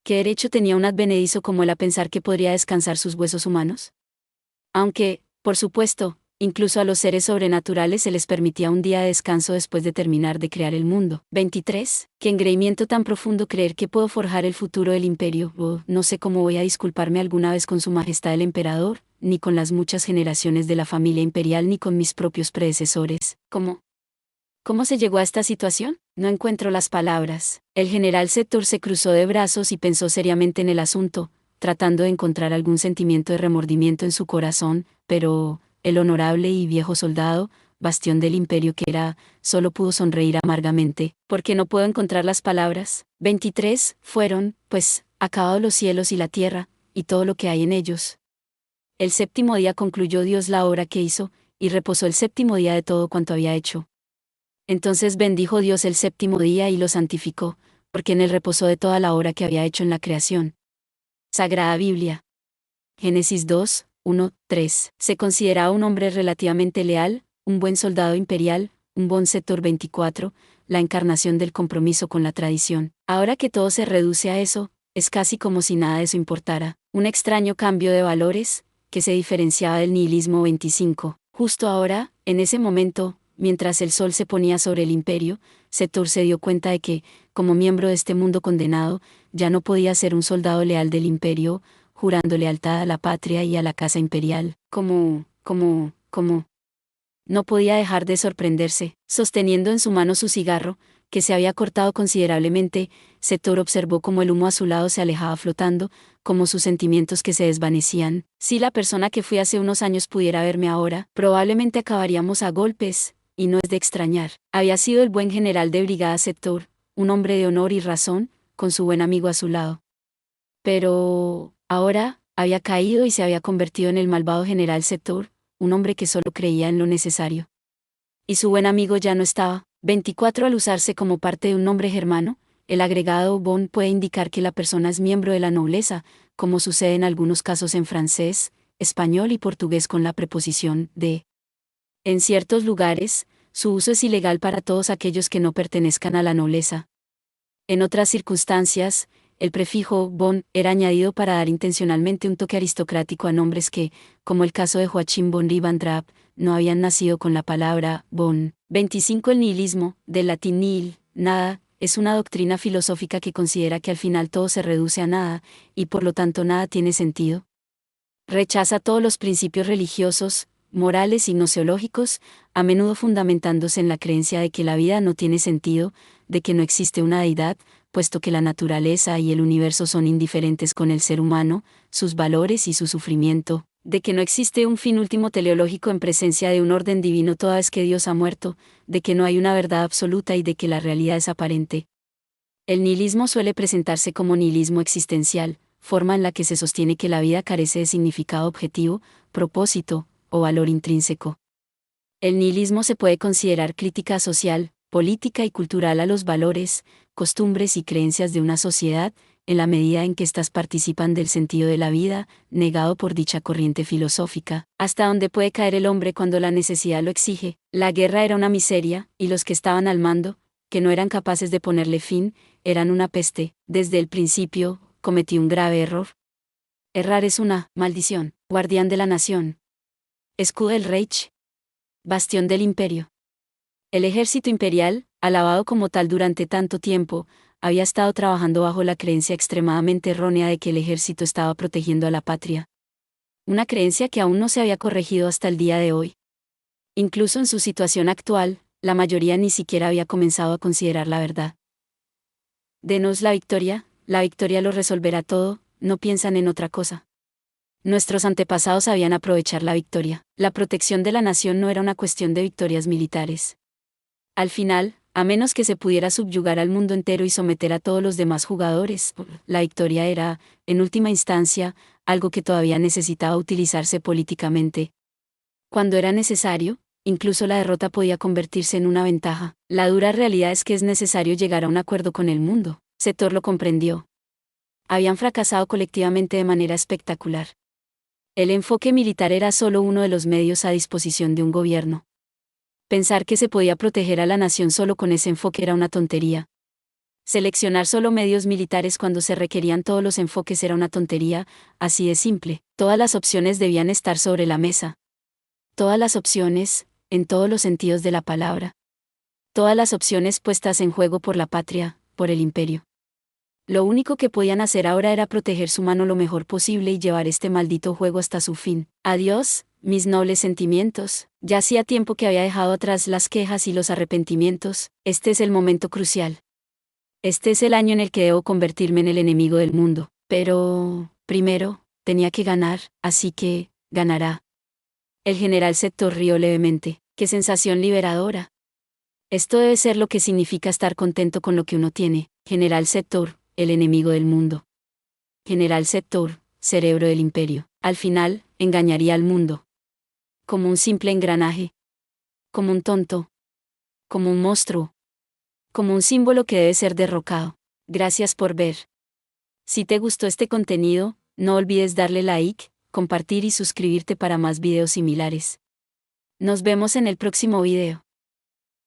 ¿Qué derecho tenía un advenedizo como él a pensar que podría descansar sus huesos humanos? Aunque, por supuesto, incluso a los seres sobrenaturales se les permitía un día de descanso después de terminar de crear el mundo. 23. Qué engreimiento tan profundo creer que puedo forjar el futuro del imperio. Oh, no sé cómo voy a disculparme alguna vez con su majestad el emperador, ni con las muchas generaciones de la familia imperial ni con mis propios predecesores. ¿Cómo se llegó a esta situación? No encuentro las palabras. El general Sector se cruzó de brazos y pensó seriamente en el asunto, tratando de encontrar algún sentimiento de remordimiento en su corazón, pero, el honorable y viejo soldado, bastión del imperio que era, solo pudo sonreír amargamente. ¿Por qué no puedo encontrar las palabras? 23. Fueron, pues, acabados los cielos y la tierra, y todo lo que hay en ellos. El séptimo día concluyó Dios la obra que hizo, y reposó el séptimo día de todo cuanto había hecho. Entonces bendijo Dios el séptimo día y lo santificó, porque en él reposó de toda la obra que había hecho en la creación. Sagrada Biblia. Génesis 2, 1, 3. Se consideraba un hombre relativamente leal, un buen soldado imperial, un buen sector 24, la encarnación del compromiso con la tradición. Ahora que todo se reduce a eso, es casi como si nada de eso importara. Un extraño cambio de valores, que se diferenciaba del nihilismo 25. Justo ahora, en ese momento, mientras el sol se ponía sobre el imperio, Setor se dio cuenta de que, como miembro de este mundo condenado, ya no podía ser un soldado leal del imperio, jurando lealtad a la patria y a la casa imperial. No podía dejar de sorprenderse, sosteniendo en su mano su cigarro, que se había cortado considerablemente. Setor observó cómo el humo azulado se alejaba flotando, como sus sentimientos que se desvanecían. Si la persona que fui hace unos años pudiera verme ahora, probablemente acabaríamos a golpes, y no es de extrañar. Había sido el buen general de brigada Setor, un hombre de honor y razón, con su buen amigo a su lado. Pero, ahora, había caído y se había convertido en el malvado general Setor, un hombre que solo creía en lo necesario. Y su buen amigo ya no estaba. 24. Al usarse como parte de un nombre germano, el agregado bon puede indicar que la persona es miembro de la nobleza, como sucede en algunos casos en francés, español y portugués con la preposición de. En ciertos lugares, su uso es ilegal para todos aquellos que no pertenezcan a la nobleza. En otras circunstancias, el prefijo bon era añadido para dar intencionalmente un toque aristocrático a nombres que, como el caso de Joachim von Ribbentrop, no habían nacido con la palabra bon. 25. El nihilismo, del latín nihil, nada, es una doctrina filosófica que considera que al final todo se reduce a nada, y por lo tanto nada tiene sentido. Rechaza todos los principios religiosos, morales y gnoseológicos, a menudo fundamentándose en la creencia de que la vida no tiene sentido, de que no existe una deidad, puesto que la naturaleza y el universo son indiferentes con el ser humano, sus valores y su sufrimiento, de que no existe un fin último teleológico en presencia de un orden divino toda vez que Dios ha muerto, de que no hay una verdad absoluta y de que la realidad es aparente. El nihilismo suele presentarse como nihilismo existencial, forma en la que se sostiene que la vida carece de significado objetivo, propósito o valor intrínseco. El nihilismo se puede considerar crítica social, política y cultural a los valores, costumbres y creencias de una sociedad, en la medida en que éstas participan del sentido de la vida, negado por dicha corriente filosófica, hasta donde puede caer el hombre cuando la necesidad lo exige. La guerra era una miseria, y los que estaban al mando, que no eran capaces de ponerle fin, eran una peste. Desde el principio, cometí un grave error. Errar es una maldición, guardián de la nación. Escudo del Reich. Bastión del imperio. El ejército imperial, alabado como tal durante tanto tiempo, había estado trabajando bajo la creencia extremadamente errónea de que el ejército estaba protegiendo a la patria. Una creencia que aún no se había corregido hasta el día de hoy. Incluso en su situación actual, la mayoría ni siquiera había comenzado a considerar la verdad. Denos la victoria lo resolverá todo, no piensan en otra cosa. Nuestros antepasados sabían aprovechar la victoria. La protección de la nación no era una cuestión de victorias militares. Al final, a menos que se pudiera subyugar al mundo entero y someter a todos los demás jugadores, la victoria era, en última instancia, algo que todavía necesitaba utilizarse políticamente. Cuando era necesario, incluso la derrota podía convertirse en una ventaja. La dura realidad es que es necesario llegar a un acuerdo con el mundo. Setor lo comprendió. Habían fracasado colectivamente de manera espectacular. El enfoque militar era solo uno de los medios a disposición de un gobierno. Pensar que se podía proteger a la nación solo con ese enfoque era una tontería. Seleccionar solo medios militares cuando se requerían todos los enfoques era una tontería, así de simple. Todas las opciones debían estar sobre la mesa. Todas las opciones, en todos los sentidos de la palabra. Todas las opciones puestas en juego por la patria, por el imperio. Lo único que podían hacer ahora era proteger su mano lo mejor posible y llevar este maldito juego hasta su fin. Adiós, mis nobles sentimientos. Ya hacía tiempo que había dejado atrás las quejas y los arrepentimientos. Este es el momento crucial. Este es el año en el que debo convertirme en el enemigo del mundo. Pero, primero, tenía que ganar, así que, ganará. El general Setor rió levemente. ¡Qué sensación liberadora! Esto debe ser lo que significa estar contento con lo que uno tiene. General Setor, el enemigo del mundo. General Setor, cerebro del imperio. Al final, engañaría al mundo. Como un simple engranaje. Como un tonto. Como un monstruo. Como un símbolo que debe ser derrocado. Gracias por ver. Si te gustó este contenido, no olvides darle like, compartir y suscribirte para más videos similares. Nos vemos en el próximo video.